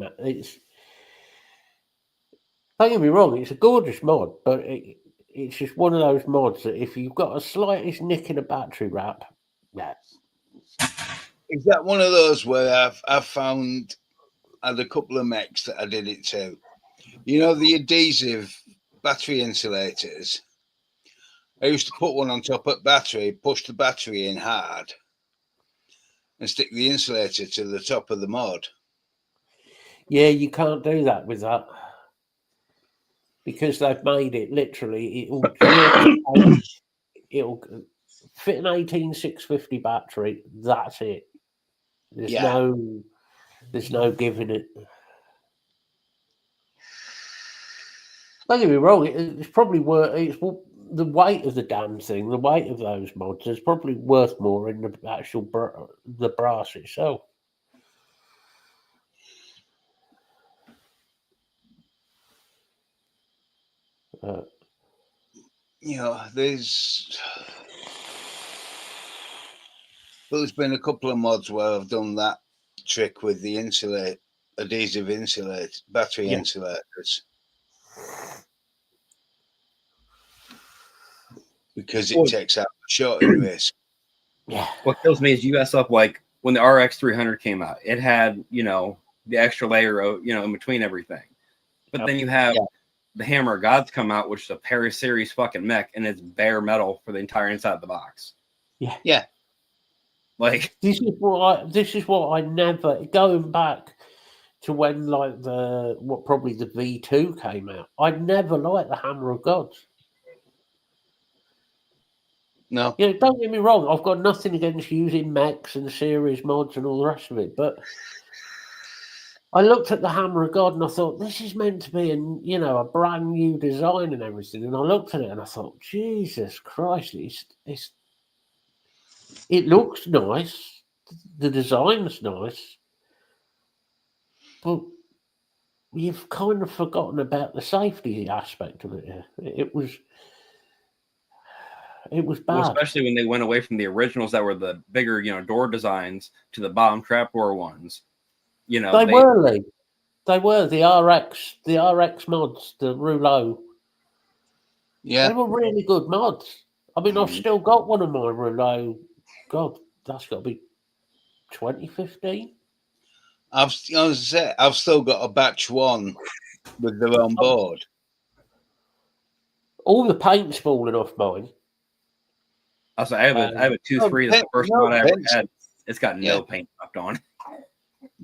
Don't get me wrong, it's a gorgeous mod, but it's just one of those mods that if you've got a slightest nick in a battery wrap, yeah. Is that one of those where I've found I had a couple of mechs that I did it to? You know, the adhesive battery insulators. I used to put one on top of battery, push the battery in hard, and stick the insulator to the top of the mod. Yeah, you can't do that with that because they've made it literally. It'll fit an 18650 battery. That's it. There's no giving it. Don't get me wrong. It's probably worth. It's the weight of the damn thing. The weight of those mods is probably worth more in the actual the brass itself. You know, there's been a couple of mods where I've done that trick with the adhesive battery insulators, because it takes out the shorting risk. Yeah. What kills me is you mess up like when the RX 300 came out, it had, the extra layer of, in between everything. But then you have the Hammer of Gods come out, which is a Paris series fucking mech, and it's bare metal for the entire inside of the box. Yeah. Like this is what I never, going back to when probably the V2 came out. I never liked the Hammer of Gods. No. Don't get me wrong. I've got nothing against using mechs and series mods and all the rest of it, but I looked at the Hammer of God and I thought, this is meant to be a brand new design and everything. And I looked at it and I thought, Jesus Christ, it looks nice. The design's nice. But you've kind of forgotten about the safety aspect of it. It was bad. Well, especially when they went away from the originals that were the bigger, door designs to the bottom trapdoor ones. They were the RX mods, the Rouleau. Yeah. They were really good mods. I mean, I've still got one of my Rouleau. God, that's got to be 2015. I've still got a batch one with their own board. All the paint's falling off mine. Also, I have a 2.3. That's the first one I ever had. It's got no paint left on.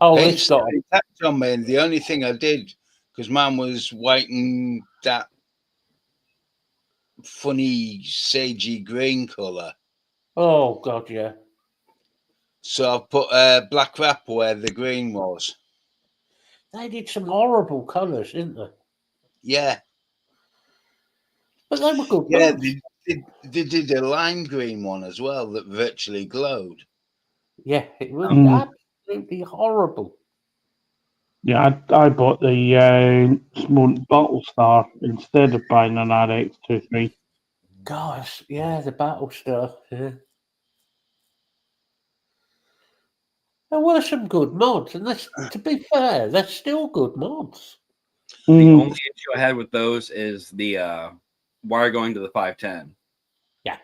Oh, it's got tapped on me. And the only thing I did, because mine was white and that funny sagey green colour. Oh God, yeah. So I've put a black wrap where the green was. They did some horrible colours, didn't they? Yeah. But they were good. Yeah, they did a lime green one as well that virtually glowed. Yeah, it was absolutely horrible. Yeah, I bought the Smoke Battlestar instead of buying an RX-23. Gosh, yeah, the Battlestar. Yeah. There were some good mods, and to be fair, they're still good mods. The Mm. only issue I had with those is the wire going to the 510. Yeah.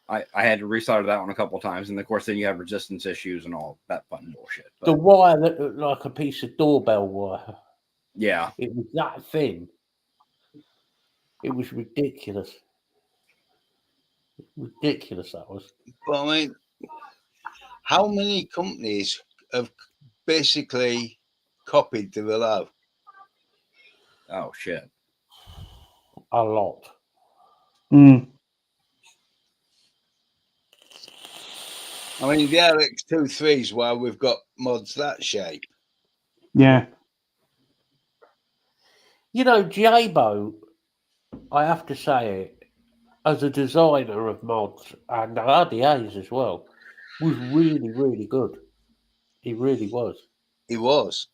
I had to resolder that one a couple times, and of course, then you have resistance issues and all that fun bullshit. The But wire that looked like a piece of doorbell wire. yeah, It was that thin. It was ridiculous. Ridiculous, that was. But I mean, how many companies have basically copied the Relove? oh shit. A lot. Mm. I mean, the RX-23 is why we've got mods that shape. Yeah. You know, Jabo, I have to say it, as a designer of mods and RDAs as well, was really, really good. He really was. He was.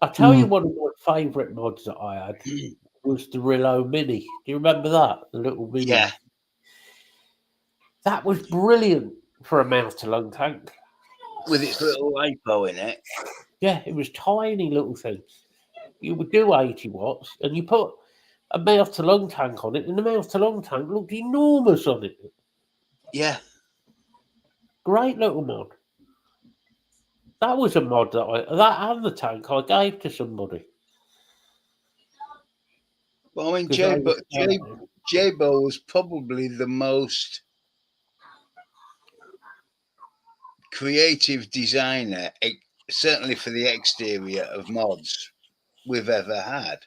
I tell you, Mm. one of my favourite mods that I had was the Rillo Mini. Do you remember that? The little mini. Yeah. That was brilliant for a mouth to lung tank. With its little lipo in it. Yeah, it was tiny little thing. You would do 80 watts and you put a mouth to lung tank on it, and the mouth to lung tank looked enormous on it. Yeah. Great little mod. That was a mod that and the tank I gave to somebody. Well, I mean, 'Cause they were Jabo was probably the most creative designer, certainly for the exterior of mods, we've ever had.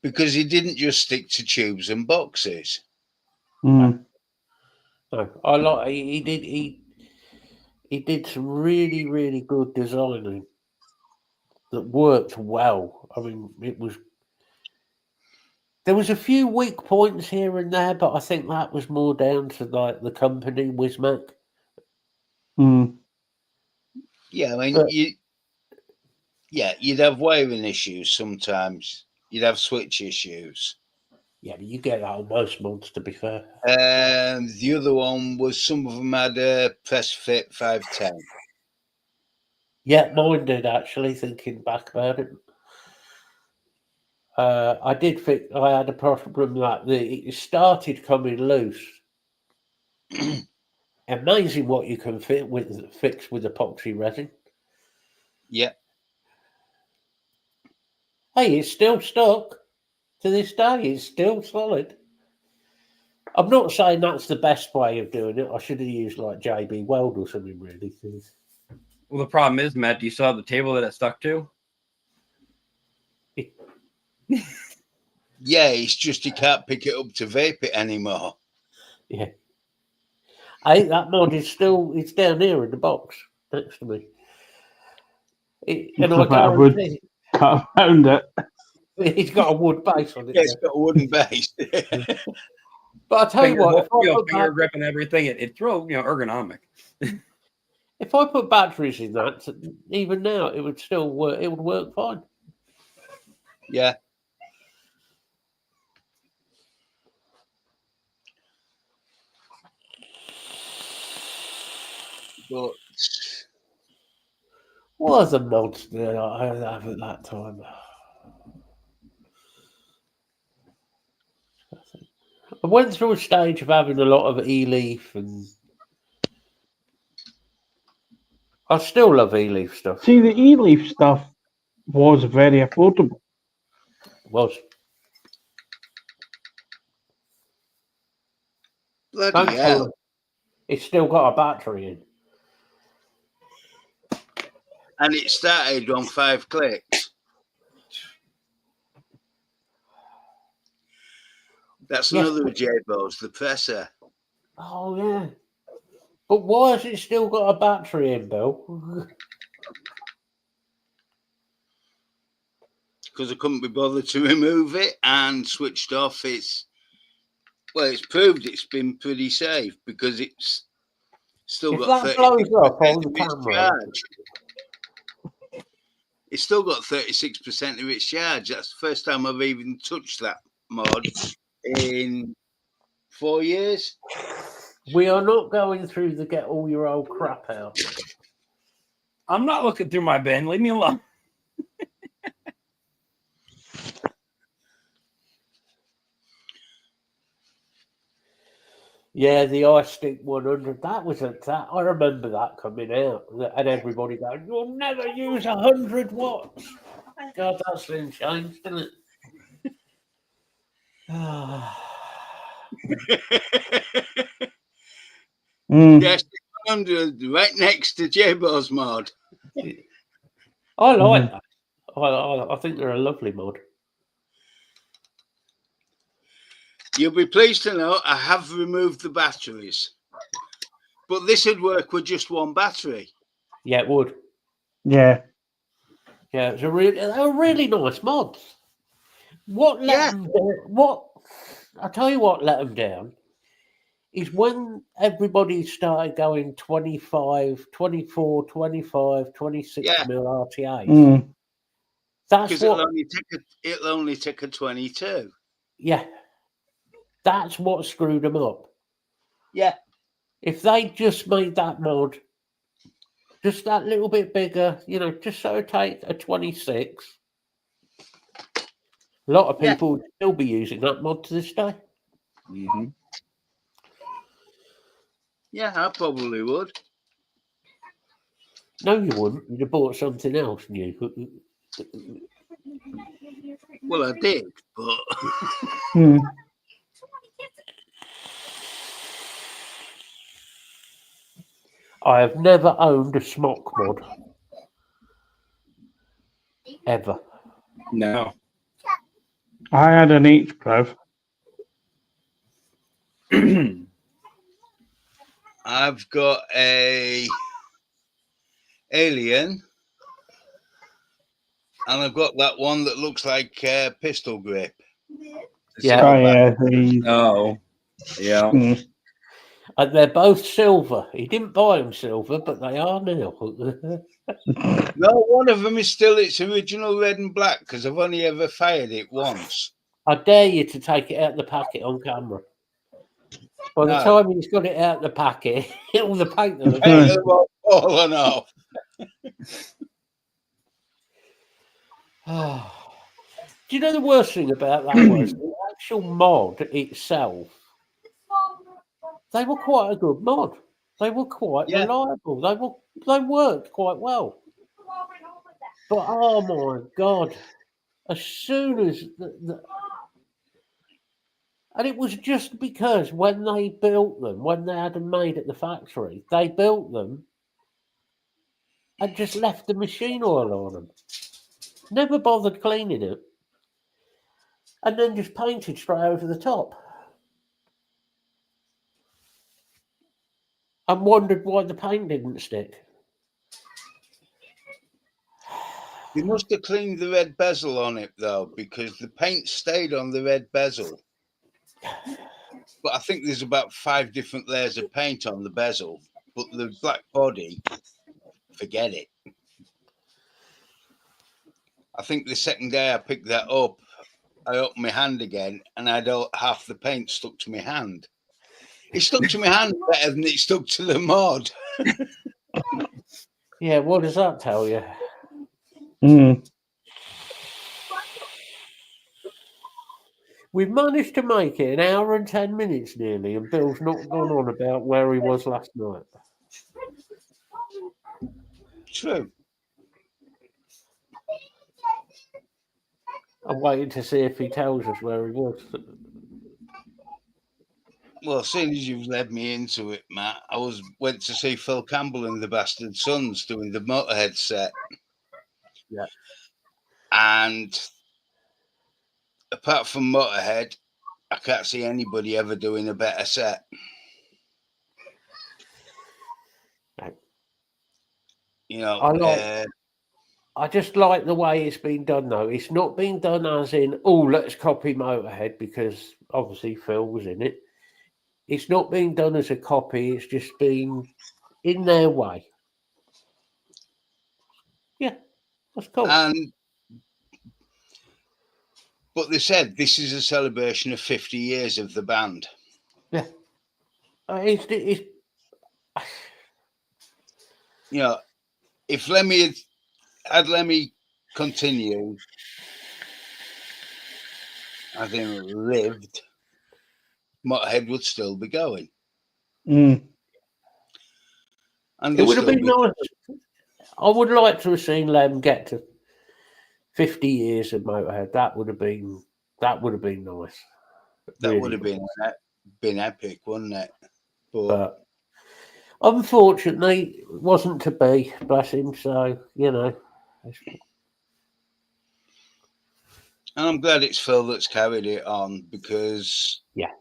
Because he didn't just stick to tubes and boxes. Mm. No, I like he did some really, really good designing that worked well. I mean, there was a few weak points here and there, but I think that was more down to like the company Wismac. Mm. Yeah, I mean, But- you'd have wiring issues sometimes. You'd have switch issues. Yeah, but you get that on most mods, to be fair. The other one was some of them had a press fit 510. Yeah, mine did actually. Thinking back about it, I did think I had a problem that it started coming loose. Amazing what you can fix with epoxy resin. Yeah. Hey, it's still stuck to this day. It's still solid. I'm not saying that's the best way of doing it. I should have used like JB Weld or something really. 'Cause Well, the problem is, Matt, do you still have the table that it stuck to? Yeah, it's just you can't pick it up to vape it anymore. yeah, I think that mod is still. It's down here in the box next to me. And I Flip out a wood. guarantee Cut around it. it's got a wood base on it. Yeah, it's got a wooden base. But I tell you what, finger grip and everything, it's real, ergonomic. if I put batteries in that, even now, it would still work. It would work fine. Yeah. But What other mods did I have at that time? I went through a stage of having a lot of E-Leaf, and I still love E-Leaf stuff. See, the E-Leaf stuff was very affordable. Was bloody thankfully, hell. it's still got a battery in. And it started on 5 clicks. That's Yes. another of Jabo's, the presser. Oh yeah, but why has it still got a battery in, Bill? Because I couldn't be bothered to remove it and switched off. It's proved it's been pretty safe because it's still If got that blows up 36% on the of its camera, charge. It's still got 36% of its charge. That's the first time I've even touched that mod in 4 years. we are not going through the get all your old crap out. I'm not looking through my bin. Leave me alone. Yeah, the iStick 100. That was that. I remember that coming out, and everybody going, "You'll never use 100 watts." God, that's been changed, isn't it? Mm. Yes, 100 right next to J-Bo's mod. I like that. I think they're a lovely mod. You'll be pleased to know I have removed the batteries. But this would work with just one battery. Yeah, it would. Yeah. Yeah, they're really nice mods. What let Yeah. them down? What I tell you what let them down is when everybody started going 25, 24, 25, 26 Yeah. mil RTAs. Mm. That's Because what. it'll only take a 22. Yeah, that's what screwed them up. Yeah. If they just made that mod just that little bit bigger, just so it take a 26. A lot of Yeah. people would still be using that mod to this day. Mm-hmm. Yeah, I probably would. No, you wouldn't. You'd have bought something else new. Well, I did, but Mm. I have never owned a smock mod. Ever. No. I had an H-Prev. I've got a Alien, and I've got that one that looks like pistol grip. Yeah. Oh, yeah. The, Oh, yeah. mm. And they're both silver. He didn't buy them silver, but they are now. No, one of them is still its original red and black because I've only ever fired it once. I dare you to take it out of the packet on camera. By the No. time he's got it out of the packet, all the paint will have Paint them all fallen off. Do you know the worst thing about that was the actual mod itself? They were quite a good mod. They were quite Yeah. reliable. They worked quite well. But oh my god! As soon as and it was just because when they built them, when they had them made at the factory, they built them and just left the machine oil on them. Never bothered cleaning it. And then just painted straight over the top. And wondered why the paint didn't stick. They must have cleaned the red bezel on it though, because the paint stayed on the red bezel. But I think there's about 5 different layers of paint on the bezel. But the black body, forget it. I think the second day I picked that up, I opened my hand again and I had half the paint stuck to my hand. It stuck to my hand better than it stuck to the mod. Yeah, what does that tell you? Mm. We've managed to make it an hour and 10 minutes nearly, and Bill's not gone on about where he was last night. True. I'm waiting to see if he tells us where he was. Well, seeing as you've led me into it, Matt, I went to see Phil Campbell and the Bastard Sons doing the Motorhead set. Yeah. And apart from Motorhead, I can't see anybody ever doing a better set. Right. You know, I just like the way it's been done, though. It's not been done as in, oh, let's copy Motorhead, because obviously Phil was in it. It's not being done as a copy. It's just been in their way. Yeah, that's cool. But they said this is a celebration of 50 years of the band. Yeah. It's You know, if Lemmy had Lemmy continue, as in lived, Motorhead would still be going. Mm. And It they'll would have still been be. nice. I would like to have seen Lem get to 50 years of Motorhead. That would have been nice. That Really would have been epic, wouldn't it? But unfortunately, it wasn't to be. Bless him. So and I'm glad it's Phil that's carried it on, because Yeah.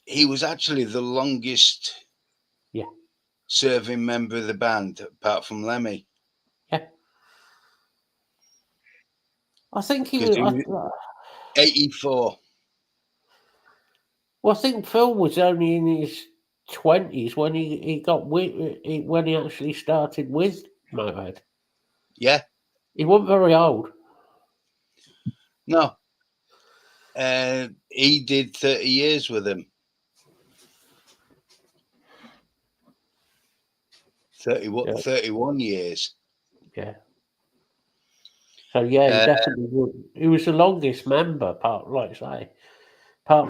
he was actually the longest Yeah. serving member of the band, apart from Lemmy. Yeah. I think he 'Cause was. he was 84. Well, I think Phil was only in his 20s when he got when he actually started with Motorhead. Yeah, He wasn't very old. no. He did 30 years with him. 31 years. Yeah. So yeah, he Uh, definitely would. He was the longest member, apart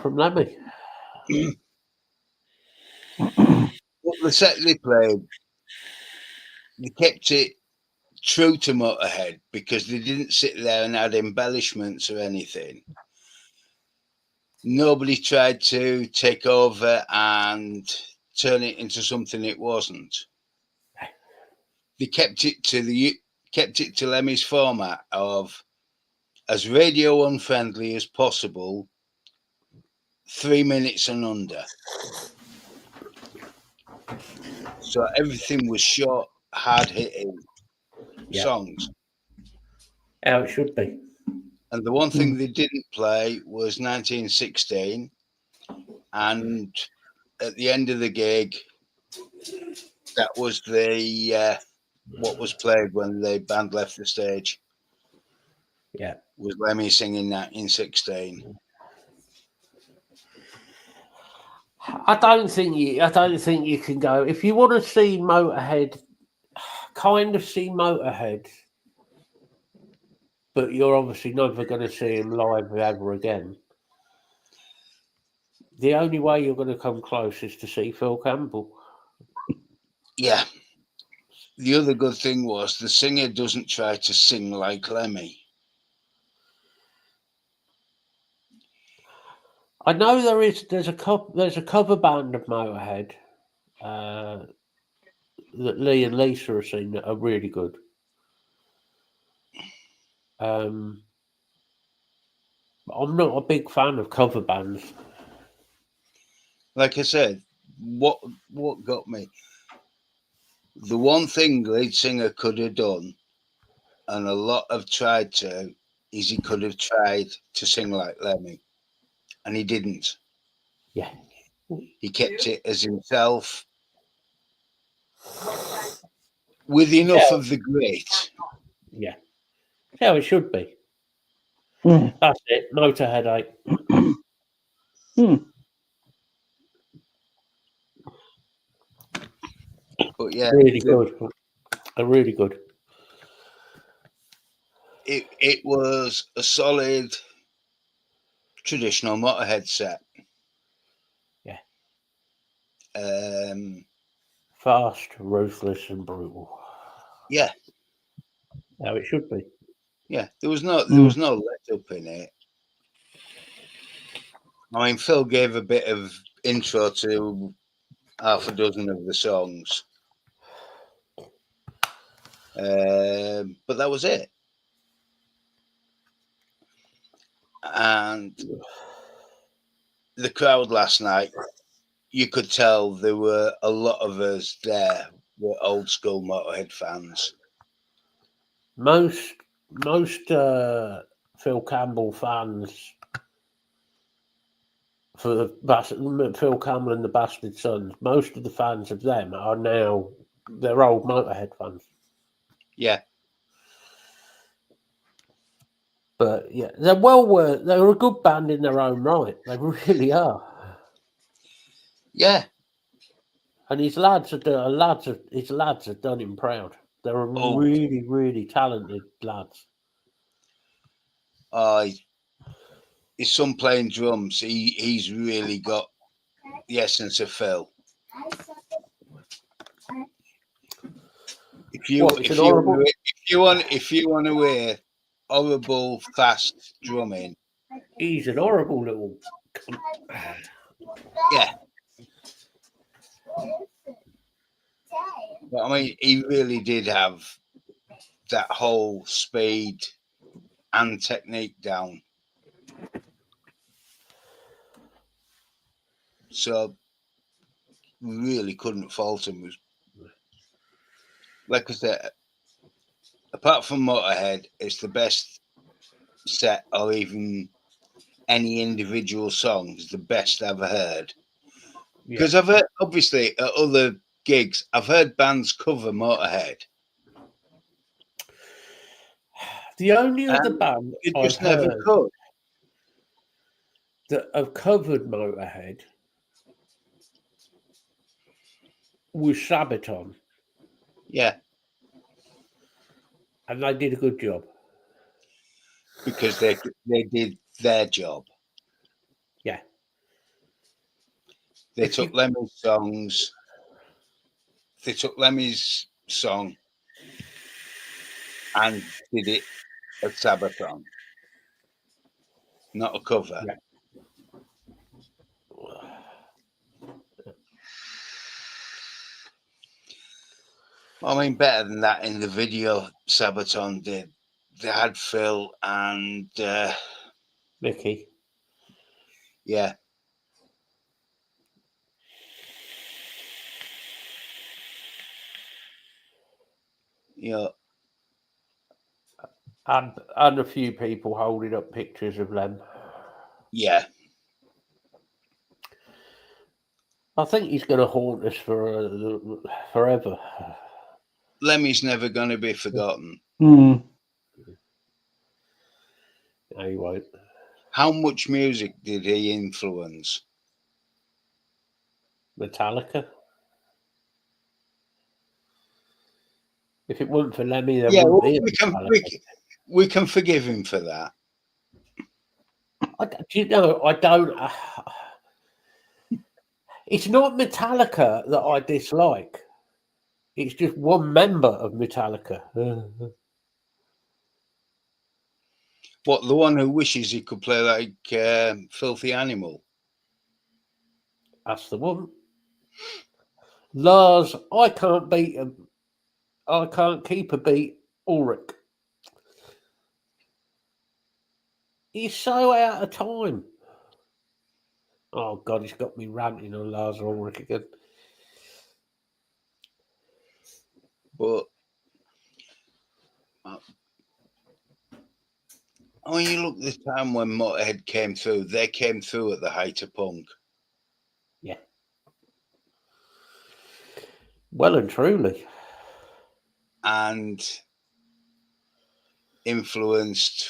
from Lemmy. But the set they played, they kept it true to Motorhead, because they didn't sit there and add embellishments or anything. Nobody tried to take over and turn it into something it wasn't. They kept it to Lemmy's format of as radio unfriendly as possible, 3 minutes and under. So everything was short, hard hitting songs. How it should be. And the one thing they didn't play was 1916. And at the end of the gig, that was the what was played when the band left the stage. Yeah. Was Lemmy singing 1916. I don't think you can go if you want to see Motorhead. Kind of see Motorhead, but you're obviously never going to see him live ever again. The only way you're going to come close is to see Phil Campbell. Yeah. The other good thing was the singer doesn't try to sing like Lemmy. I know there's a cover band of Motorhead that Lee and Lisa have seen that are really good. I'm not a big fan of cover bands. Like I said, what got me? The one thing the lead singer could have done, and a lot have tried to, is he could have tried to sing like Lemmy, and he didn't. Yeah. He kept it as himself, with enough of the grit. Yeah. That's how it should be. That's it. Motorhead. But yeah, Really good. Really good. It was a solid traditional Motorhead set. Yeah. Fast, ruthless, and brutal. Yeah. How it should be. Yeah. There was no let up in it. I mean, Phil gave a bit of intro to half a dozen of the songs. But that was it. And the crowd last night, you could tell there were a lot of us there were old school Motorhead fans. Most Phil Campbell fans for Phil Campbell and the Bastard Sons, most of the fans of them are now they're old Motorhead fans. Yeah. But yeah, they're a good band in their own right. They really are. Yeah. And his lads have done him proud. They're really, really talented lads. His son playing drums, he's really got the essence of Phil. If you What, it's an horrible- if you want to hear horrible fast drumming, He's an horrible little cunt. yeah. But I mean, he really did have that whole speed and technique down. So really couldn't fault him. Like I said, apart from Motorhead, it's the best set or even any individual songs, the best I've heard. Yeah. Because I've heard, obviously, at other gigs, I've heard bands cover Motorhead. The only other band You I've just never heard could. that have covered Motorhead was Sabaton, Yeah, and they did a good job. because they did their job. Yeah. They If took you- Lemmy's songs. They took Lemmy's song and did it at Sabaton. Not a cover. Yeah. I mean, better than that in the video Sabaton did. They had Phil and Mickey. yeah. You know, And a few people holding up pictures of them. yeah. I think he's going to haunt us for forever. Lemmy's never going to be forgotten. Hmm. No, he won't. How much music did he influence? Metallica. If it weren't for Lemmy, there Yeah, wouldn't well, be a Metallica. we can forgive him for that. Do you know, I don't. It's not Metallica that I dislike. It's just one member of Metallica. What, the one who wishes he could play like Filthy Animal? That's the one. Lars, I can't beat him. I can't keep a beat. Ulrich. He's so out of time. Oh God, he's got me ranting on Lars Ulrich again. But when you look at the time when Motorhead came through, they came through at the height of punk. Yeah. Well and truly. And influenced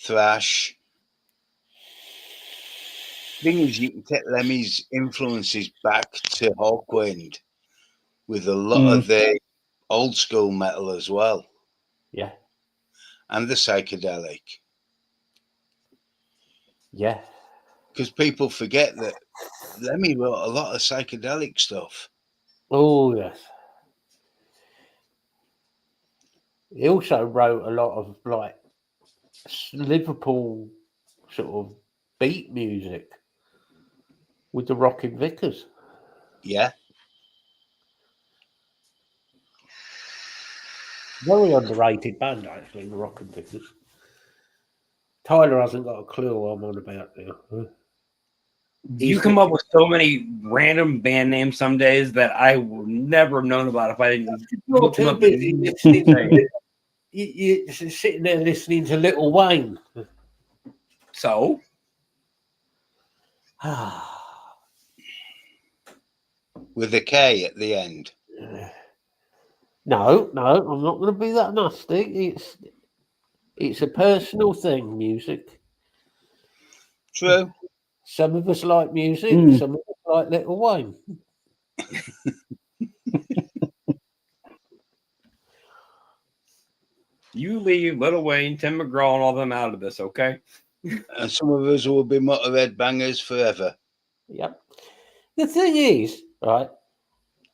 thrash. Thing is, you can take Lemmy's influences back to Hawkwind with a lot of the old school metal as well, Yeah. and the psychedelic. Yeah. Because people forget that Lemmy wrote a lot of psychedelic stuff. Oh, yes. He also wrote a lot of like Liverpool sort of beat music with the Rockin' Vickers. Yeah. Very underrated band, actually, the Rockin' Vickers. Tyler hasn't got a clue what I'm on about now. You come up with so many random band names some days that I would never have known about if I didn't You're look them too up. busy listening. You're sitting there listening to Little Wayne. So, With a K at the end. No, I'm not going to be that nasty. It's a personal thing, music. True. Some of us like music, some of us like Little Wayne. you leave Little Wayne, Tim McGraw, and all them out of this, okay? And some of us will be Motorhead bangers forever. Yep. The thing is, right,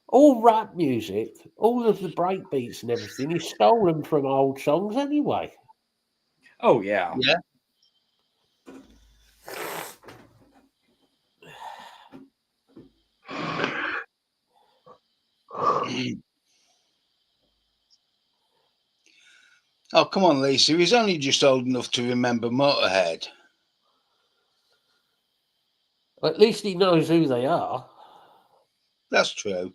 all rap music, all of the break beats and everything is stolen from old songs anyway. Oh yeah. Yeah. Oh, come on, Lisa. He's only just old enough to remember Motorhead. At least he knows who they are. That's true.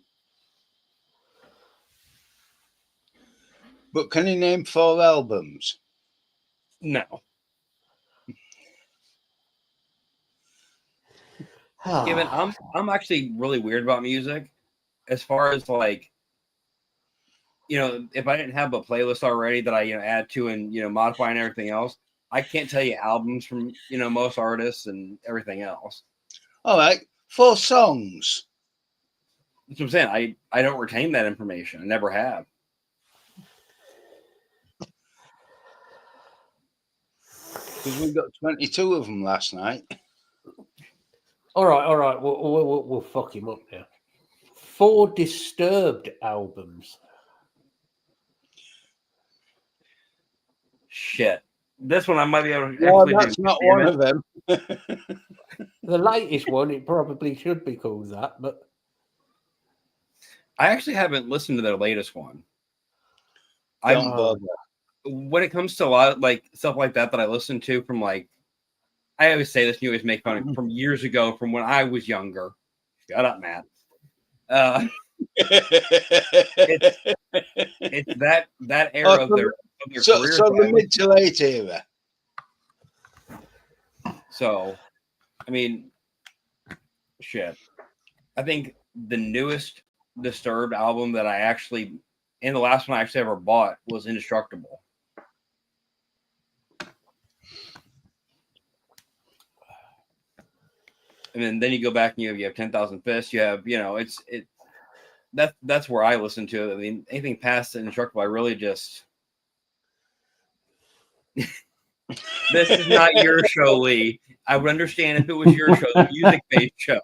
But can he name 4 albums? No. Given I'm actually really weird about music, as far as like, if I didn't have a playlist already that I add to and modify and everything else, I can't tell you albums from most artists and everything else. All right, 4 songs. That's what I'm saying. I don't retain that information. I never have. Because we got 22 of them last night. All right. We'll fuck him up now. 4 Disturbed albums. Shit. This one I might be able to. No, actually that's do. not Damn one it. of them. The latest one, it probably should be called that, but I actually haven't listened to their latest one. Don't bother. When it comes to a lot of like stuff like that I listen to from like, I always say this, you always make fun of from years ago, from when I was younger. Shut up, Matt. It's that era of their so career. the mid to late era. So, I mean, shit. I think the newest Disturbed album that I actually, and the last one I actually ever bought, was Indestructible. And then you go back and you have 10,000 Fists. You have, that's where I listen to it. I mean, anything past Indestructible, I really just. This is not your show, Lee. I would understand if it was your show, the music-based show.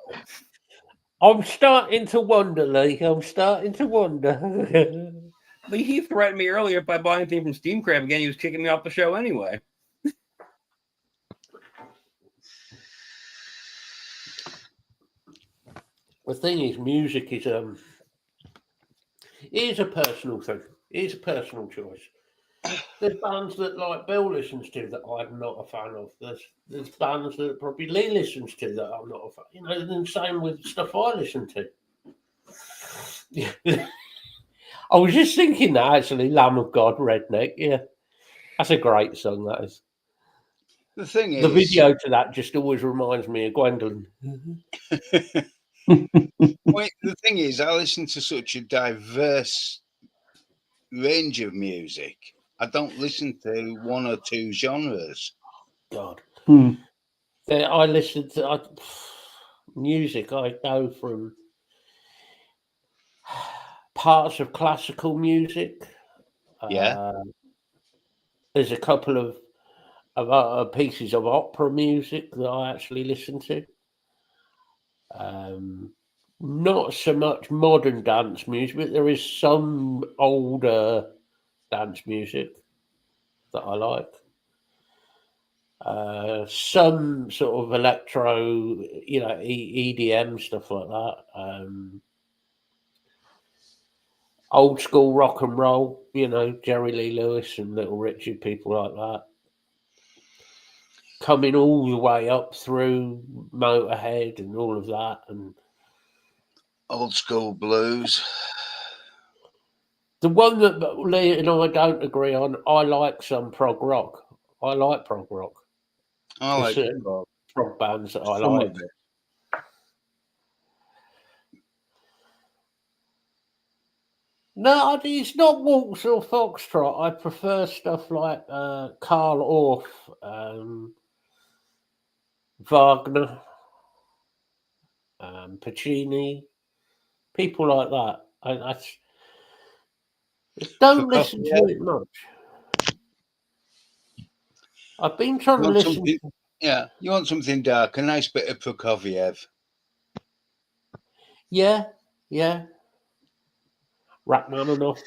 I'm starting to wonder, Lee. I'm starting to wonder. Lee, he threatened me earlier if I bought anything from Steam Crab again, he was kicking me off the show anyway. The thing is, music is it is a personal thing. It is a personal choice. There's bands that like Bill listens to that I'm not a fan of. There's bands that probably Lee listens to that I'm not a fan. And the same with stuff I listen to. I was just thinking that actually, Lamb of God, Redneck. Yeah, that's a great song. That is. The thing is, the video to that just always reminds me of Gwendolyn. The thing is, I listen to such a diverse range of music. I don't listen to 1 or 2 genres. God. I listen to music. I go from parts of classical music. Yeah. There's a couple of pieces of opera music that I actually listen to. Not so much modern dance music, but there is some older dance music that I like. Some sort of electro, EDM stuff like that. Old school rock and roll, Jerry Lee Lewis and Little Richard, people like that. Coming all the way up through Motorhead and all of that, and old school blues. The one that Lee and I don't agree on, I like some prog rock. I like prog rock. I like prog bands that I some like. of it. No, it's not waltz or foxtrot. I prefer stuff like Karl Orff, Wagner, Puccini, people like that. I don't listen to it much. I've been trying to listen. Yeah, you want something dark, a nice bit of Prokofiev. Yeah, yeah. Rachmaninoff.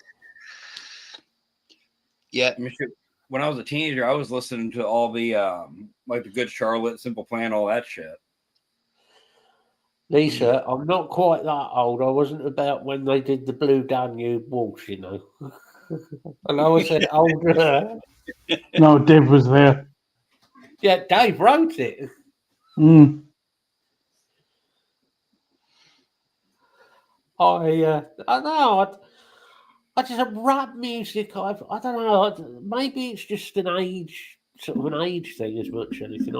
Yeah, I mean, shoot, when I was a teenager, I was listening to all the like the Good Charlotte, Simple Plan, all that shit. Lisa, I'm not quite that old. I wasn't about when they did the Blue Danube Waltz, you know. I know I said older. No, Dave was there. Yeah, Dave wrote it. Mm. I don't know. I just have rap music. I don't know. Maybe it's just an age, sort of an age thing as much as anything.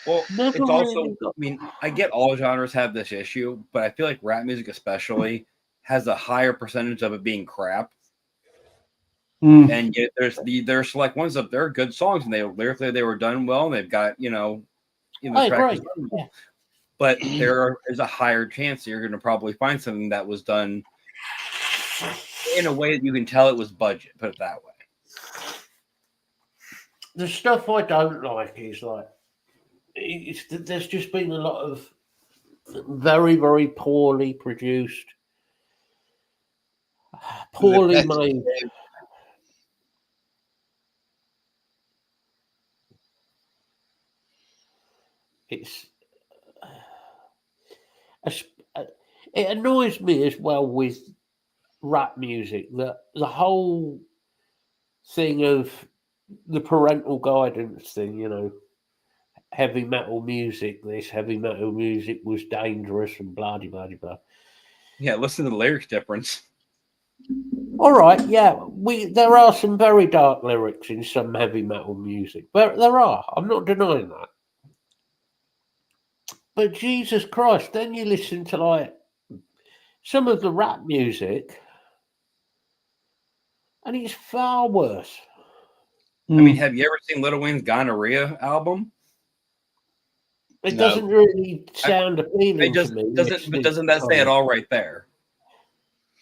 Well, Never it's also, really got. I mean, I get all genres have this issue, but I feel like rap music, especially, has a higher percentage of it being crap. Mm. And yet there's select ones that they're good songs, and they lyrically they were done well, and they've got the I track agree. was done well. But there is a higher chance that you're going to probably find something that was done in a way that you can tell it was budget. Put it that way. The stuff I don't like is like there's just been a lot of very, very poorly produced, poorly best- made. It's it annoys me as well with rap music that the whole thing of the parental guidance thing, you know, heavy metal music, this heavy metal music was dangerous and blah blah blah blah. Yeah, listen to the lyrics difference. All right, yeah, there are some very dark lyrics in some heavy metal music, but there are. I'm not denying that. But Jesus Christ, then you listen to like some of the rap music, and it's far worse. I mean, Mm. have you ever seen Lil Wayne's Gonorrhea album? It No. doesn't really sound appealing It just to me. doesn't. But doesn't that say it all right there?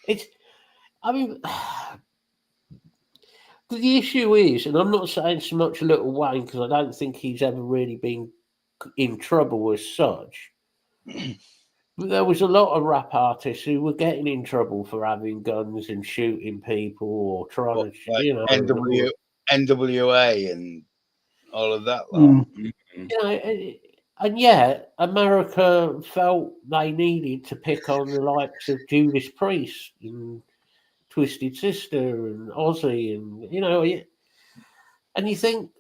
It's. I mean, the issue is, and I'm not saying so much Little Wayne because I don't think he's ever really been in trouble as such. But there was a lot of rap artists who were getting in trouble for having guns and shooting people or trying What, to, like you know, NWA and all of that. Lot. Mm. Mhm. you know, and yet America felt they needed to pick on the likes of Judas Priest and Twisted Sister and Ozzy, and you know, and you think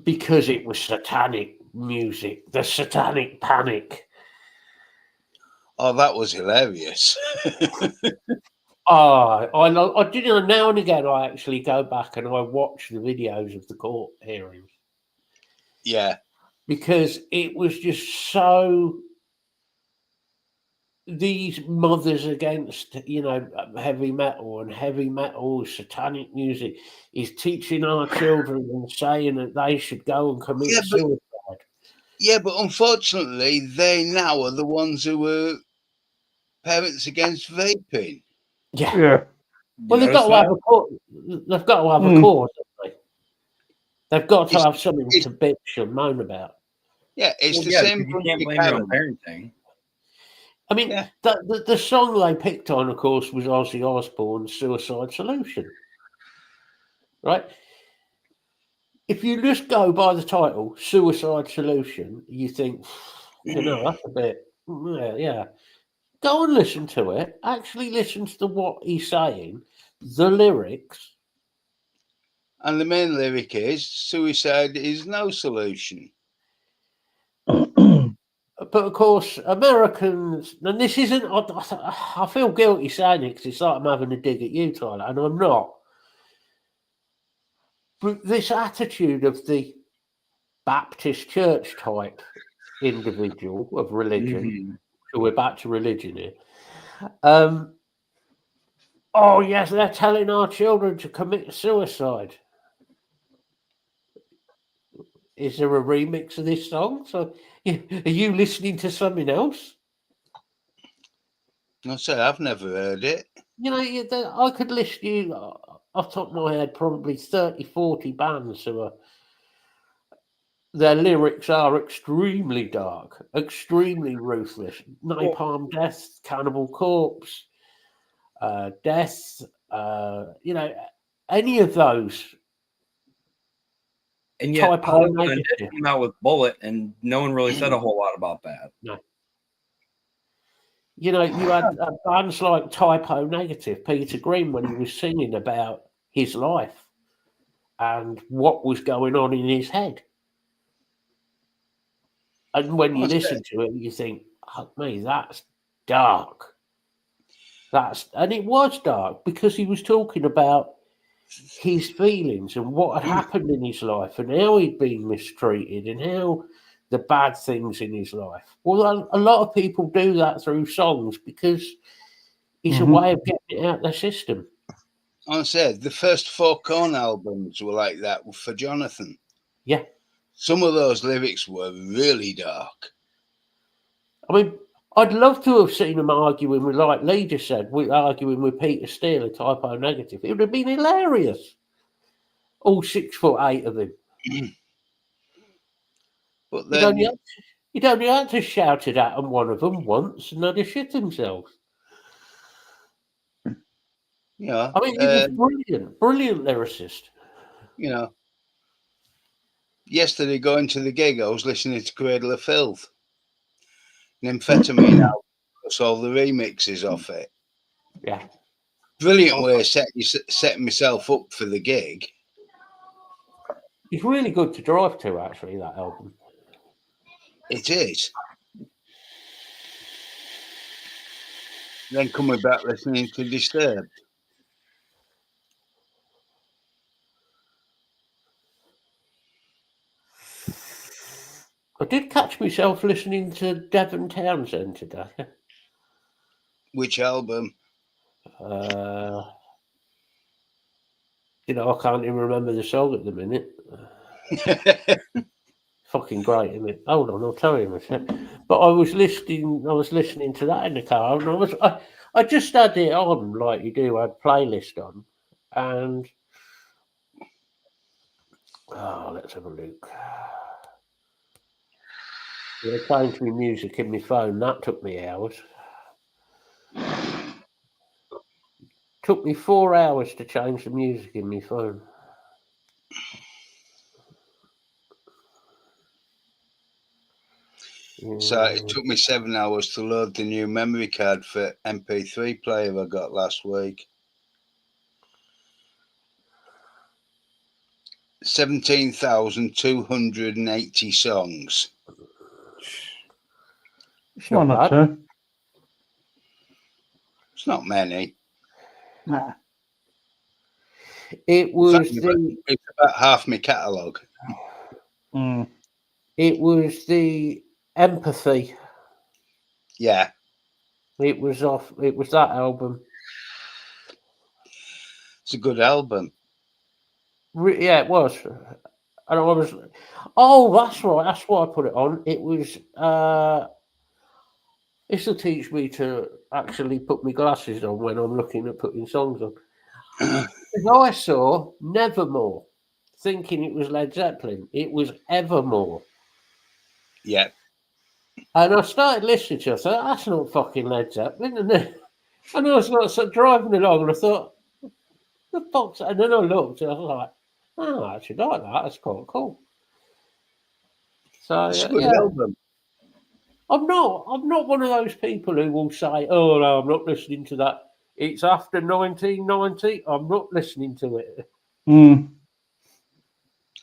because it was satanic music, the Satanic Panic. Oh, that was hilarious. I did now and again. I actually go back and I watch the videos of the court hearings Yeah, because it was just so. These mothers against heavy metal and heavy metal satanic music is teaching our children and saying that they should go and commit Yeah, but- suicide. but unfortunately, they now are the ones who were parents against vaping. Yeah. Yeah. Well, they've got to have a cause. They've got to have a Mm. cause, haven't they? They've got to It's- have something it's- to bitch and moan about. Yeah, it's Well, the yeah, same. because you bunch can't of blame it on Karens. parenting. I mean, Yeah. the song they picked on, of course, was Ozzy Osbourne's "Suicide Solution." Right? If you just go by the title "Suicide Solution," you think, that's a bit, yeah. Go and listen to it. Actually, listen to what he's saying, the lyrics. And the main lyric is suicide is no solution. But of course, Americans, and this isn't, I feel guilty saying it because it's like I'm having a dig at you, Tyler, and I'm not. But this attitude of the Baptist church type individual of religion, Mhm. so we're back to religion here. Oh, yes, they're telling our children to commit suicide. Is there a remix of this song? So, are you listening to something else? I said I've never heard it. I could list you off the top of my head probably 30, 40 bands who are their lyrics are extremely dark, extremely ruthless. Napalm Death, Cannibal Corpse, Death, any of those. And yet, Typo Hollywood negative. came out with Bullet, and no one really said a whole lot about that. You had bands like Typo Negative, Peter Green, when he was singing about his life and what was going on in his head. And when you listen to it, you think, oh, me, that's dark. And it was dark because he was talking about his feelings and what had happened in his life and how he'd been mistreated and how the bad things in his life. Well, a lot of people do that through songs because it's a way of getting it out of their system. I said the first 4 Korn albums were like that for Jonathan. Yeah. Some of those lyrics were really dark. I mean, I'd love to have seen him arguing with, like Lee just said, arguing with Peter Steele, a Typo Negative. It would have been hilarious. All 6'8" of him. But then, you'd only had to shout it at one of them once and they'd have shit themselves. Yeah. I mean, he was brilliant lyricist. Yesterday going to the gig, I was listening to Cradle of Filth. An Amphetamine album, all the remixes off it. Yeah. Brilliant way of setting myself up for the gig. It's really good to drive to, actually, that album. It is. Then coming back listening to Disturbed. I did catch myself listening to Devon Townsend today. Which album? I can't even remember the song at the minute. Fucking great, isn't it? Hold on, I'll tell you in a sec. But I was listening to that in the car, and I just had it on like you do, I had playlist on, and let's have a look. They're playing to me music in my phone. That took me hours. Took me 4 hours to change the music in my phone. So it took me 7 hours to load the new memory card for MP3 player I got last week. 17,280 songs. It's not bad. It's not many. Nah. It was it's about half my catalogue. It was the Empathy. Yeah. It was that album. It's a good album. Yeah, it was. And I was, that's right. That's why I put it on. It was, this will teach me to actually put my glasses on when I'm looking at putting songs on. I saw Nevermore, thinking it was Led Zeppelin. It was Evermore. Yeah. And I started listening to it. I thought, that's not fucking Led Zeppelin. And I was like, driving along and I thought, the fuck's that? And then I looked and I was like, I actually like that. That's quite cool. So, it's a good album. I'm not one of those people who will say, oh, no, I'm not listening to that. It's after 1990. I'm not listening to it. I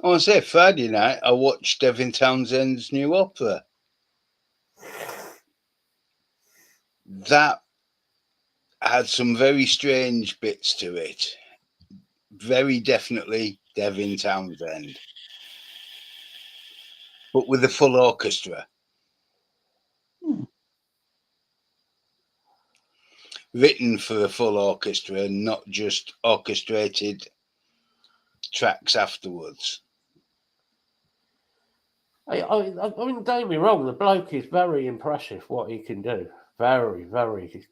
want to say Friday night, I watched Devin Townsend's new opera. That had some very strange bits to it. Very definitely Devin Townsend. But with a full orchestra. Written for a full orchestra, not just orchestrated tracks afterwards. I mean, don't get me wrong, the bloke is very impressive what he can do. Very, very,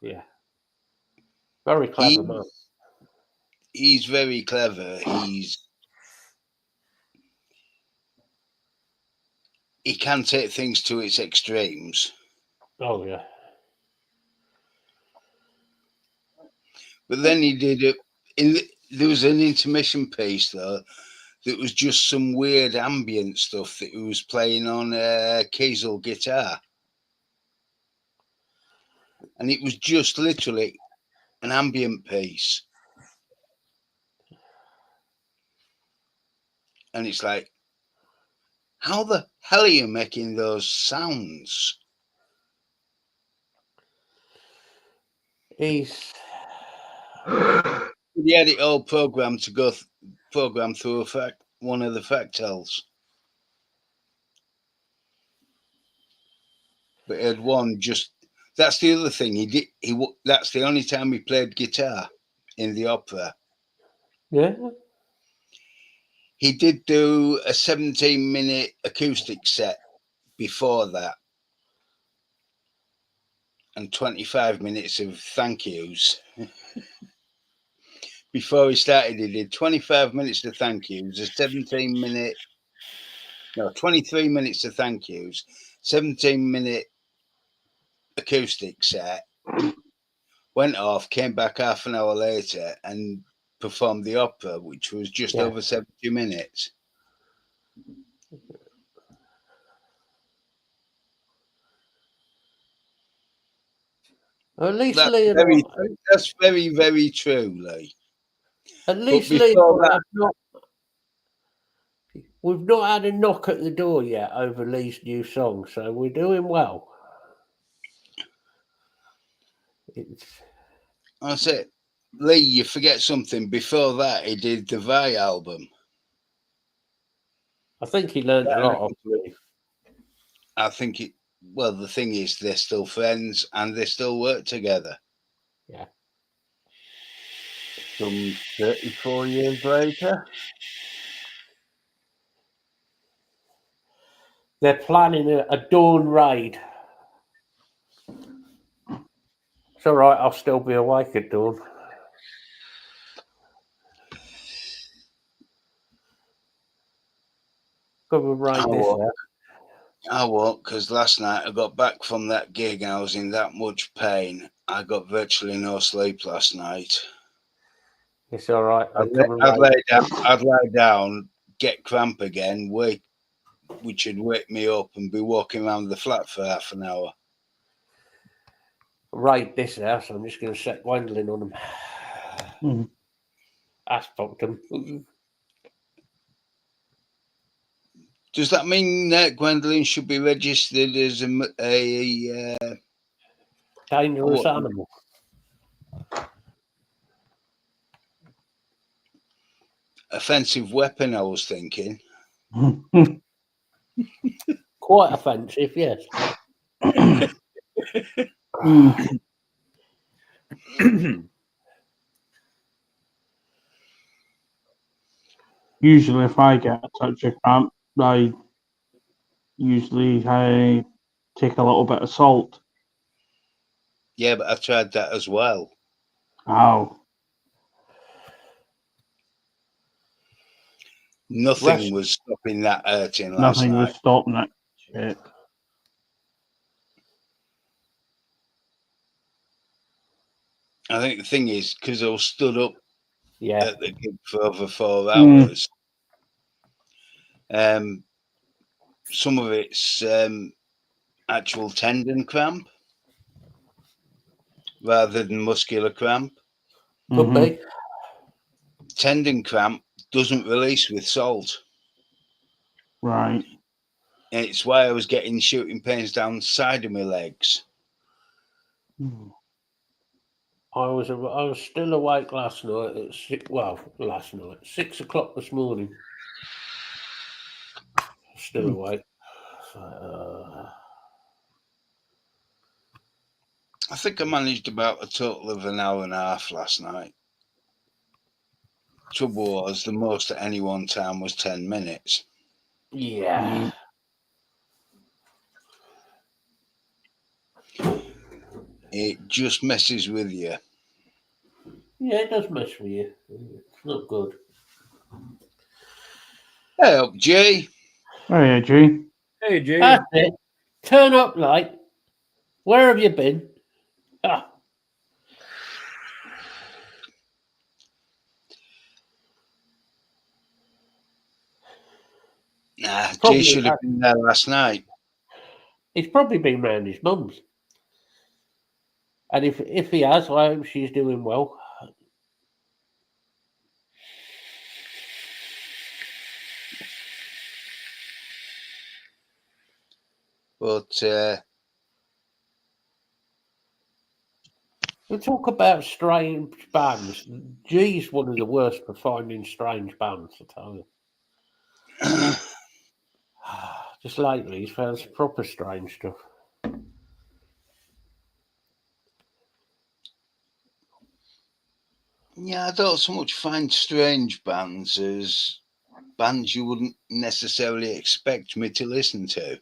yeah. Very clever man. He's very clever. he can take things to its extremes. Oh yeah. But then he did it. There was an intermission piece though that was just some weird ambient stuff that he was playing on a Kiesel guitar, and it was just literally an ambient piece. And it's like, how the hell are you making those sounds? He had it all programmed to go program through one of the fractals. But he had one just. That's the other thing he did. That's the only time he played guitar in the opera. Yeah. He did do a 17-minute acoustic set before that, and 25 minutes of thank yous. Before he started, he did 25 minutes of thank yous, a 23 minutes of thank yous, 17-minute acoustic set, went off, came back half an hour later and performed the opera, which was just over 70 minutes. At least That's Lee and very, that's very, very true, Lee. at least But Lee before and I that- have not. We've not had a knock at the door yet over Lee's new song, so we're doing well. That's it. Lee, you forget something. Before that, he did the Vi album. I think he learned a lot off Lee. I think well, the thing is, they're still friends and they still work together. Yeah. Some 34 years later. They're planning a dawn raid. It's all right, I'll still be awake at dawn. Go and raid this out. I won't, because last night I got back from that gig and I was in that much pain. I got virtually no sleep last night. It's all right. I'd lie down, get cramp again, which would wake me up and be walking around the flat for half an hour. Raid this house. I'm just going to set Gwendolyn on them. Mm. That's fucked them. Does that mean that Gwendolyn should be registered as a Dangerous animal? Offensive weapon? I was thinking. Quite offensive, yes. Usually, if I get a touch of cramp, I take a little bit of salt. Yeah, but I tried that as well. Ow. Nothing was stopping that hurting last Nothing night. was stopping it. Shit. I think the thing is, because I was stood up at the gig for over 4 hours, some of it's actual tendon cramp rather than muscular cramp. Could be. Tendon cramp doesn't release with salt. Right. And it's why I was getting shooting pains down the side of my legs. I was still awake last night at 6 o'clock this morning. Still awake. I think I managed about a total of an hour and a half last night. Trouble was, the most at any one time was 10 minutes. Yeah. It just messes with you. Yeah, it does mess with you. It's not good. Hey up, Jay. Oh yeah, G. Hey, Jay. That's it. Turn up late. Where have you been? Ah, Nah, Jay Probably should have that. been there last night. He's probably been round his mum's. And if he has, I hope she's doing well. But We talk about strange bands. G's one of the worst for finding strange bands, I tell you. Just lately, he's found some proper strange stuff. yeah, I don't so much find strange bands as bands you wouldn't necessarily expect me to listen to.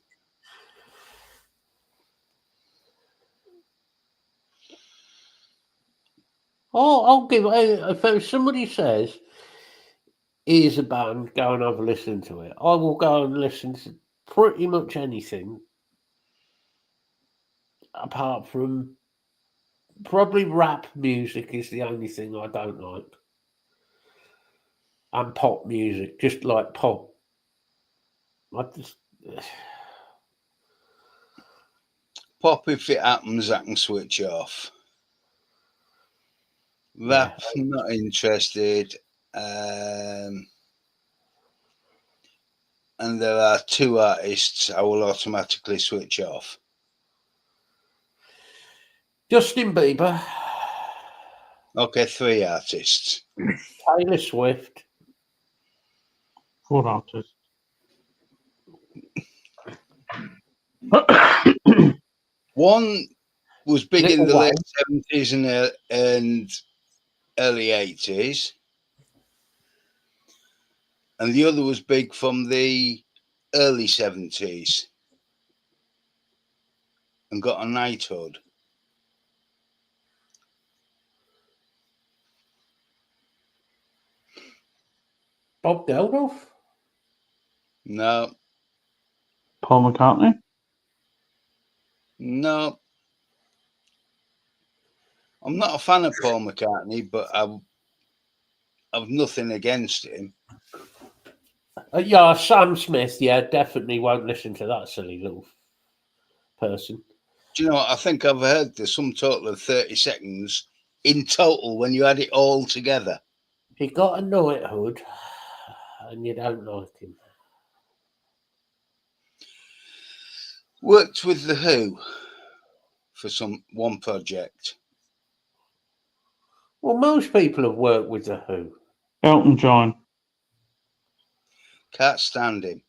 Oh, I'll give. If somebody says, "Here's a band, go and have a listen to it," I will go and listen to pretty much anything, apart from probably rap music is the only thing I don't like, and pop music, just like pop. I just Pop, if it happens, I can switch off. Rap, not interested. And there are two artists I will automatically switch off. Justin Bieber, Okay, three artists. Taylor Swift, 4 artists. One was big in Little the Wayne. late 70s and early 80s. And the other was big from the early 70s and got a knighthood. Bob Geldof. No, Paul McCartney. no. I'm not a fan of Paul McCartney, but I've nothing against him. Yeah, Sam Smith. Yeah, definitely won't listen to that silly little person. Do you know what? I think I've heard the sum total of 30 seconds in total when you add it all together. He got a knighthood, and you don't like him. Worked with The Who for one project. Well, most people have worked with the Who. Elton John. Can't stand him.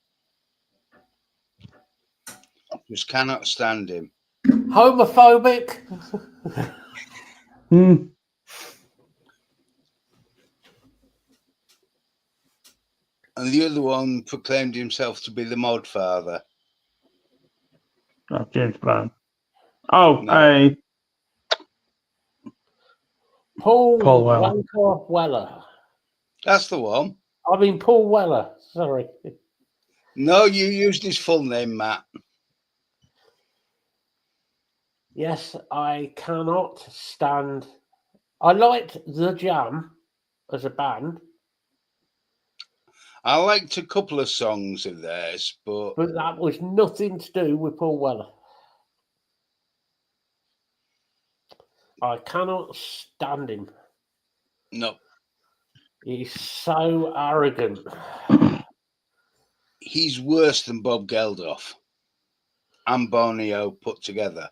Just cannot stand him. Homophobic. Hmm. And the other one proclaimed himself to be the Mod Father. Oh, James Brown. Oh, No. Paul Weller. Wanker Weller. That's the one. I mean, Paul Weller. Sorry. No, you used his full name, Matt. Yes, I cannot stand. I liked The Jam as a band, I liked a couple of songs of theirs, but but that was nothing to do with Paul Weller. I cannot stand him. no. He's so arrogant. He's worse than Bob Geldof and Borneo put together.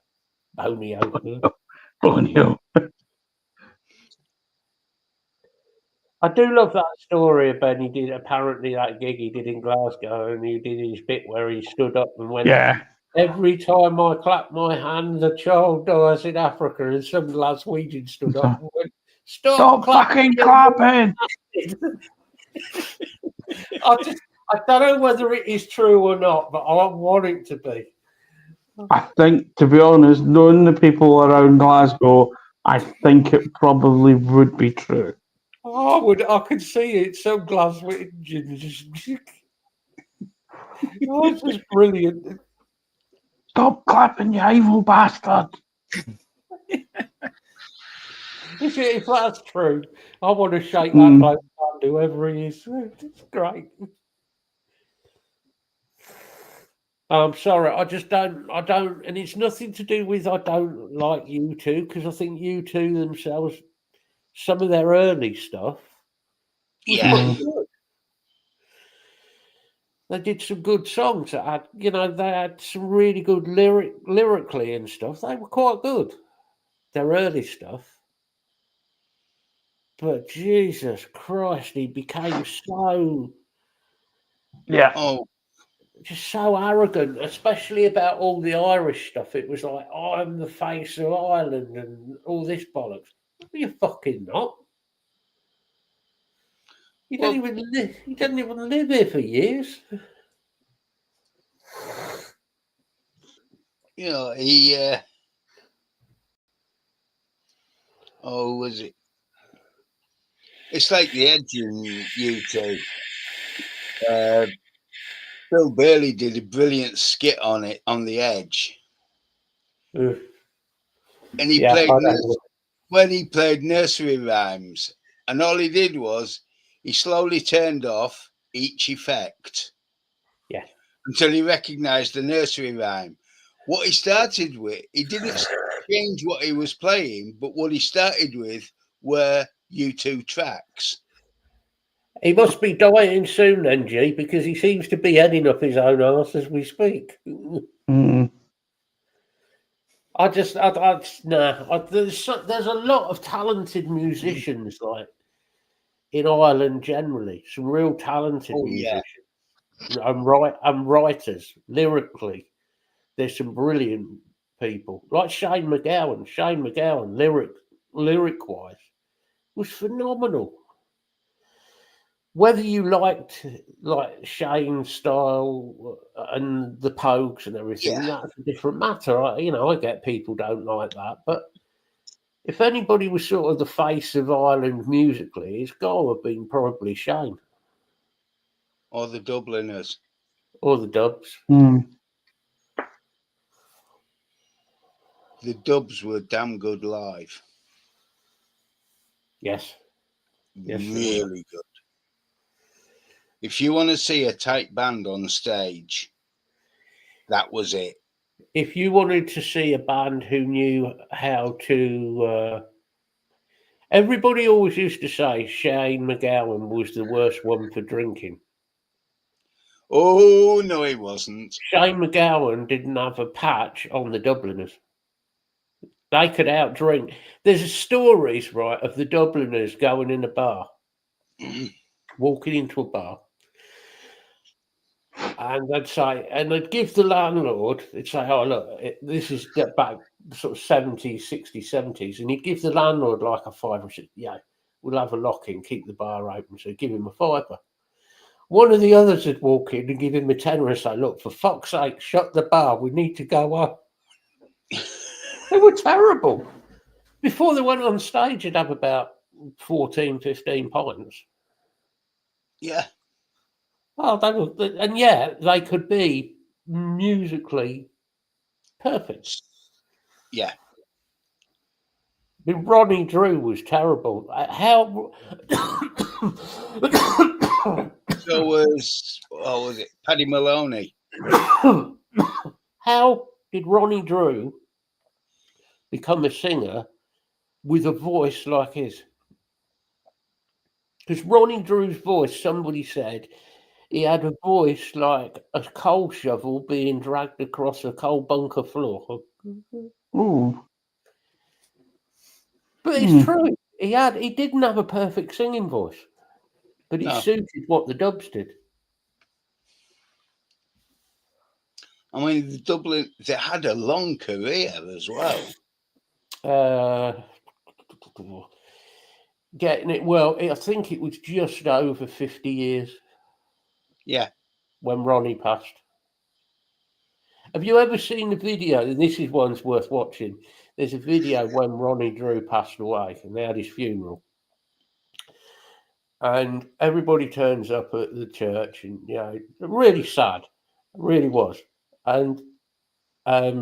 Bonio. Borneo. I do love that story about he did apparently that gig he did in Glasgow, and he did his bit where he stood up and went, Yeah. "Every time I clap my hands, a child dies in Africa," and some Glaswegian stood up and went, Stop fucking clapping! I don't know whether it is true or not, but I want it to be. I think, to be honest, knowing the people around Glasgow, I think it probably would be true. I could see it. Some Glaswegian just. Oh, this is brilliant. Stop clapping, you evil bastard! If that's true, I want to shake that Mm. bloke hand, whoever he is. It's great. I'm sorry, I don't, and it's nothing to do with I don't like U2, because I think U2 themselves, some of their early stuff was Yeah. pretty good. They did some good songs that had, they had some really good lyrically and stuff. They were quite good, their early stuff. But Jesus Christ, he became Yeah. just so arrogant, especially about all the Irish stuff. It was like, I'm the face of Ireland and all this bollocks. You're fucking not. You don't even live. You didn't even live here for years. You know, he. Oh, was it? It's like the Edge in U2. Bill Burley did a brilliant skit on it on the Edge, Ugh. and he Yeah, played I don't know. when he played nursery rhymes, and all he did was he slowly turned off each effect. Yeah. Until he recognised the nursery rhyme. What he started with, he didn't change what he was playing, but what he started with were U2 tracks. He must be dying soon, then, G, because he seems to be heading up his own arse as we speak. Mm. There's a lot of talented musicians, like in Ireland generally, some real talented Oh, yeah. musicians and writers lyrically. There's some brilliant people like Shane MacGowan. Shane MacGowan, lyric wise, was phenomenal. Whether you liked like Shane's style and the Pogues and everything, Yeah. that's a different matter. I get people don't like that, but if anybody was sort of the face of Ireland musically, it's got to have been probably Shane Or the Dubliners. or the Dubs. Mm. The Dubs were damn good live. Yes. Yes, they were. Really good. If you want to see a tight band on stage, that was it. If you wanted to see a band who knew how to, everybody always used to say Shane MacGowan was the worst one for drinking. Oh, no, he wasn't. Shane MacGowan didn't have a patch on the Dubliners. They could outdrink. There's stories, right, of the Dubliners going in a bar, walking into a bar, and they'd give the landlord, they'd say, oh, look, this is back sort of 70s, 60s, 70s, and he'd give the landlord like a fiver, we'll have a lock in, keep the bar open, so give him a fiver. One of the others would walk in and give him a tenner and say, look, for fuck's sake, shut the bar, we need to go up. They were terrible. Before they went on stage, they'd have about 14, 15 pints. Yeah. Oh, they could be musically perfect. Yeah. I mean, Ronnie Drew was terrible. So was, what was it, Paddy Maloney? How did Ronnie Drew become a singer with a voice like his? Because Ronnie Drew's voice, somebody said, he had a voice like a coal shovel being dragged across a coal bunker floor. Ooh. But it's true. He didn't have a perfect singing voice, but it No. suited what the Dubs did. I mean, the Dublin, they had a long career as well. Getting it well, I think it was just over 50 years. Yeah. When Ronnie passed. Have you ever seen the video? And this is one's worth watching. There's a video when Ronnie Drew passed away and they had his funeral. And everybody turns up at the church and, really sad. really was. And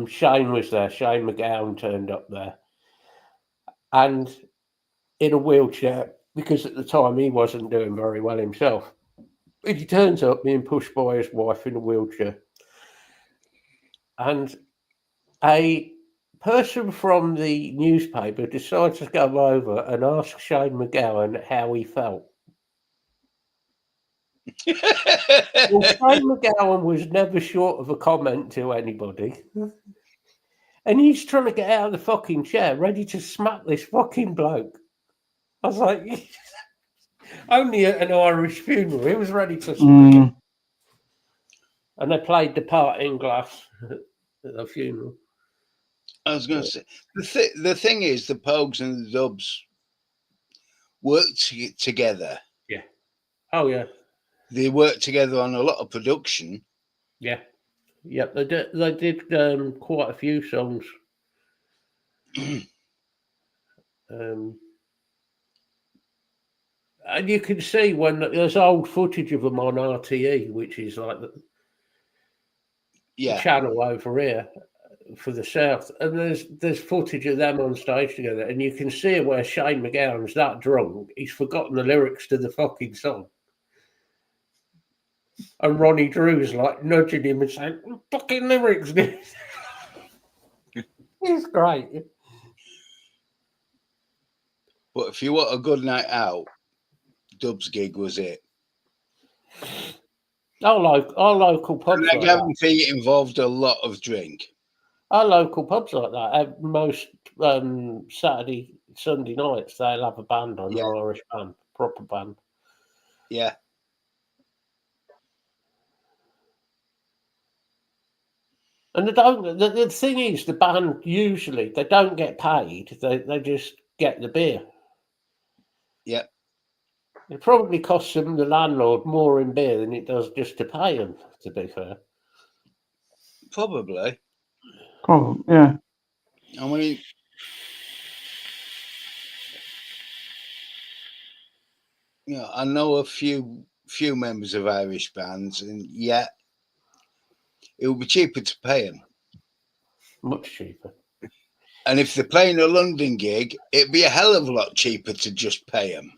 Shane was there. Shane McGowan turned up there, and in a wheelchair because at the time he wasn't doing very well himself. And he turns up being pushed by his wife in a wheelchair, and a person from the newspaper decides to go over and ask Shane McGowan how he felt. Well, Shane McGowan was never short of a comment to anybody. And he's trying to get out of the fucking chair, ready to smack this fucking bloke. I was like, only at an Irish funeral, he was ready to smack him. And they played the part in Glass at the funeral. I was going to say the thing is the Pogues and the Dubs work together. Yeah. Oh yeah. They work together on a lot of production. Yeah. Yep. They did quite a few songs. And you can see when there's old footage of them on RTE, which is like the channel over here for the South, and there's footage of them on stage together, and you can see where Shane McGowan's that drunk he's forgotten the lyrics to the fucking song, and Ronnie Drew's like nudging him and saying, "Fucking lyrics, dude." It's great. But if you want a good night out, Dubs gig was it. Our local pubs. And I guarantee it involved a lot of drink. Our local pubs like that. Most Saturday, Sunday nights, they'll have a band on, an Irish band, proper band. Yeah. And they don't. The thing is, the band usually they don't get paid. They just get the beer. Yeah. It probably costs them, the landlord, more in beer than it does just to pay them. To be fair. Probably. Yeah. I mean, I know a few members of Irish bands, and yet it would be cheaper to pay them. Much cheaper. And if they're playing a London gig, it'd be a hell of a lot cheaper to just pay them.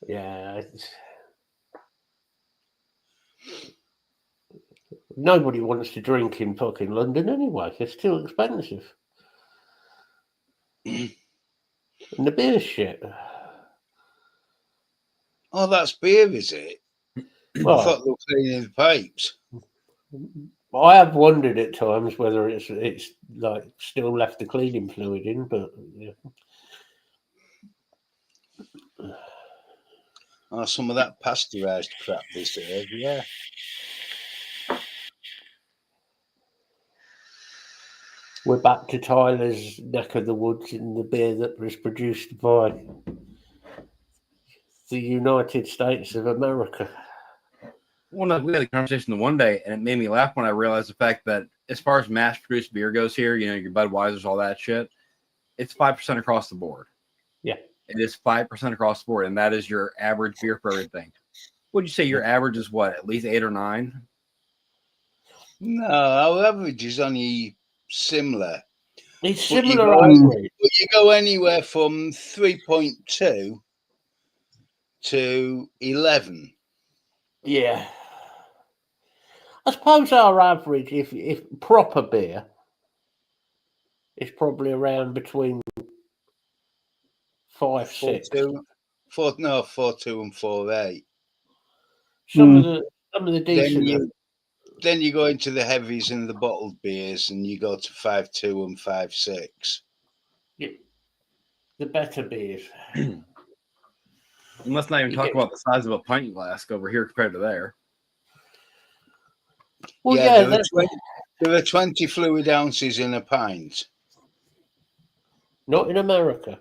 Yeah. Nobody wants to drink in fucking London anyway. It's too expensive. And the beer's shit. Oh, that's beer, is it? Well, I thought they were cleaning the pipes. I have wondered at times whether it's like still left the cleaning fluid in, but yeah. Oh, some of that pasteurised crap they serve, yeah. We're back to Tyler's neck of the woods in the beer that was produced by the United States of America. Well, no, we had a conversation the one day, and it made me laugh when I realized the fact that as far as mass-produced beer goes here, your Budweisers, all that shit, it's 5% across the board. Yeah. It is 5% across the board, and that is your average beer for everything. Would you say your average is what, at least 8 or 9? No, our average is only similar. It's But similar. you go anywhere from 3.2 to 11. Yeah. I suppose our average, if proper beer, is probably around between 5, 6. 4.2 and 4.8. Some of the decent. Then you go into the heavies and the bottled beers, and you go to 5.2 and 5.6. Yeah, the better beers. And let's not even talk about the size of a pint glass over here compared to there. Well, there are 20 fluid ounces in a pint. Not in America.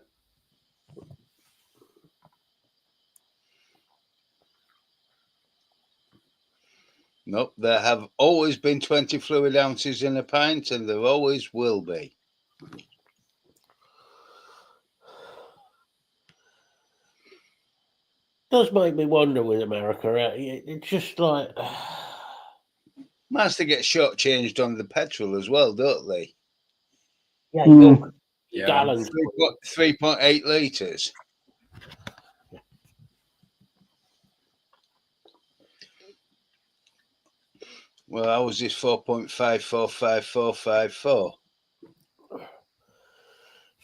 Nope, there have always been 20 fluid ounces in a pint, and there always will be. Does make me wonder with America. It's just like Mazda get shortchanged on the petrol as well, don't they? Yeah, Mm. your Yeah. gallons. 3.8 litres. Well, ours is 4.545454.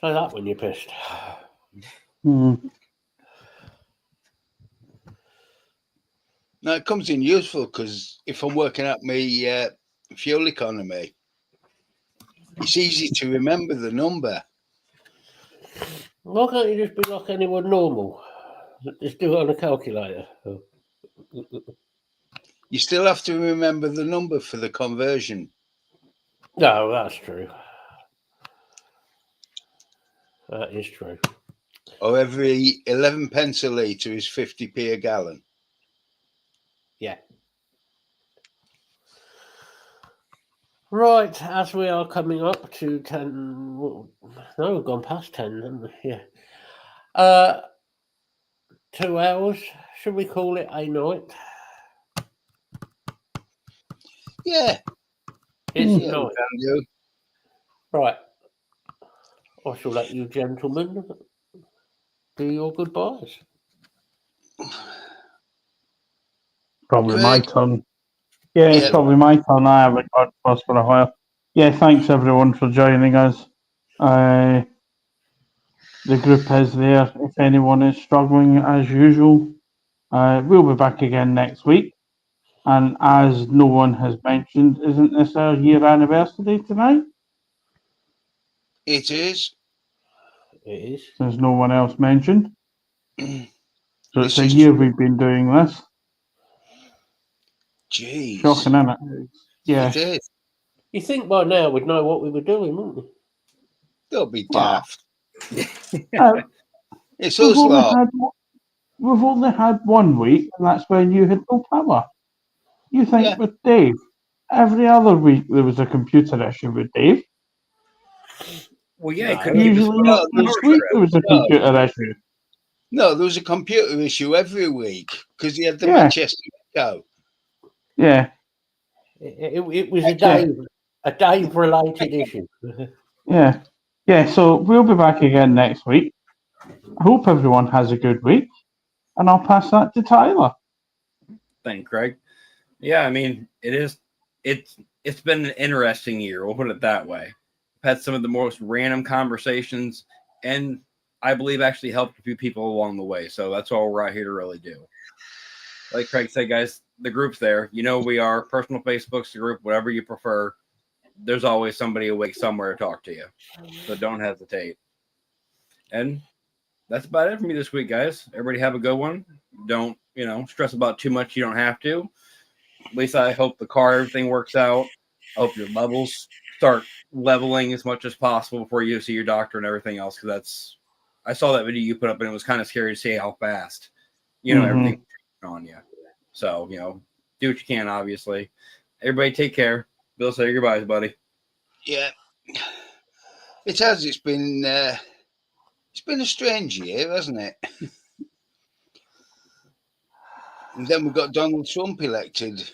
Say that when you're pissed. Mm. Now, it comes in useful because if I'm working out my fuel economy, it's easy to remember the number. Why can't you just be like anyone normal? Just do it on a calculator. You still have to remember the number for the conversion. No, that's true. That is true. Or every 11 pence a litre is 50p a gallon. Yeah. Right, as we are coming up to 10, well, no, we've gone past 10, haven't we? Yeah. 2 hours, should we call it a night? Yeah, It's Mm. yeah, a we night. can do. Right. I shall let you gentlemen do your goodbyes. Probably my Craig? turn. Yeah, it's Yeah. probably my turn. I haven't got first for a while. Yeah, thanks everyone for joining us. The group is there if anyone is struggling as usual. We'll be back again next week. And as no one has mentioned, isn't this our year anniversary tonight? It is. It is. Since no one else mentioned. So This it's a is year true. we've been doing this. Jeez. Shocking, isn't it? Yeah. It is. You think by now we'd know what we were doing, wouldn't we? Don't be Wow. daft. Uh, It's we've us only lot. had we've only had 1 week, and that's when you had no power. You think Yeah. with Dave, every other week there was a computer issue with Dave. Well, yeah, he No. couldn't keep his Usually No, each week there was a No. computer issue. No, there was a computer issue every week because he had the Yeah. Manchester Echo. Yeah, It was Yeah. a Dave related issue. yeah, yeah. So we'll be back again next week. I hope everyone has a good week, and I'll pass that to Tyler. thing, Craig. Yeah, I mean, it's been an interesting year. We'll put it that way. I've had some of the most random conversations, and I believe actually helped a few people along the way. So that's all we're out here to really do. Like Craig said, guys, the group's there. You know, we are personal Facebook's the group, whatever you prefer. There's always somebody awake somewhere to talk to you, so don't hesitate. And that's about it for me this week, guys. Everybody have a good one. Don't stress about too much. You don't have to. At least I hope the car, everything works out. I hope your levels start leveling as much as possible before you see your doctor and everything else. Because I saw that video you put up and it was kind of scary to see how fast, everything on you. So, do what you can, obviously. Everybody take care. Bill, say your goodbyes, buddy. Yeah. It has. It's been a strange year, hasn't it? And then we got Donald Trump elected.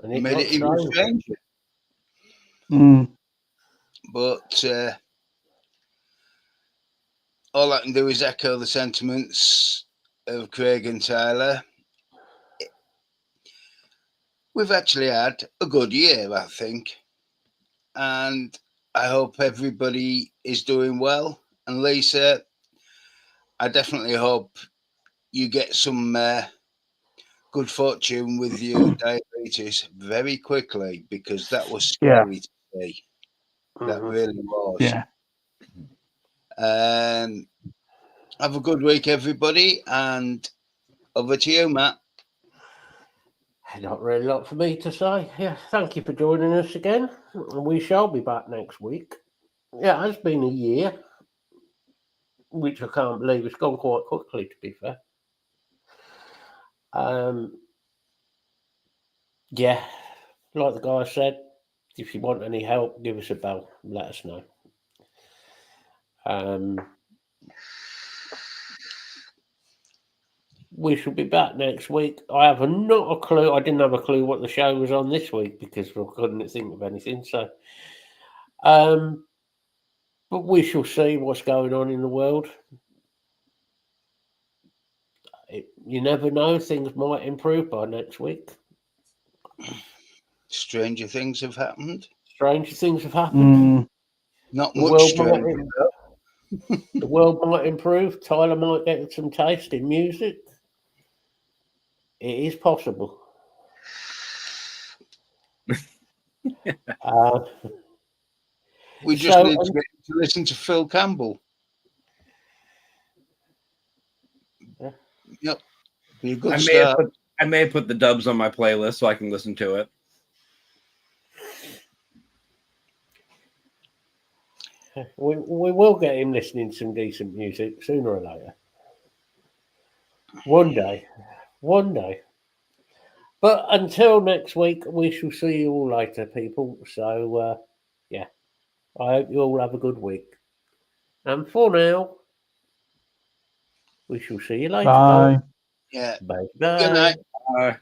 And it Made got it even strange. stranger. Mm. But all I can do is echo the sentiments of Craig and Tyler. We've actually had a good year, I think. And I hope everybody is doing well. And Lisa, I definitely hope you get some good fortune with your diabetes very quickly, because that was scary to see. That Mhm. really was. Yeah. Have a good week, everybody, and over to you, Matt. Not really a lot for me to say. Yeah, thank you for joining us again. We shall be back next week. Yeah, it has been a year, which I can't believe it's gone quite quickly, to be fair. Yeah, like the guy said, if you want any help, give us a bell. Let us know. we shall be back next week. I have not a clue. I didn't have a clue what the show was on this week because I couldn't think of anything. So, but we shall see what's going on in the world. You never know; things might improve by next week. Stranger things have happened. Stranger things have happened. Not The much world stranger. The world might improve. Tyler might get some taste in music. It is possible. We just So, need to get to listen to Phil Campbell. Yeah. Yep. Be a good I start. may have put the dubs on my playlist so I can listen to it. we will get him listening to some decent music sooner or later. One day. But until next week, we shall see you all later, people. So, yeah, I hope you all have a good week. And for now, we shall see you later. Bye. Yeah. Bye. Good night. Bye.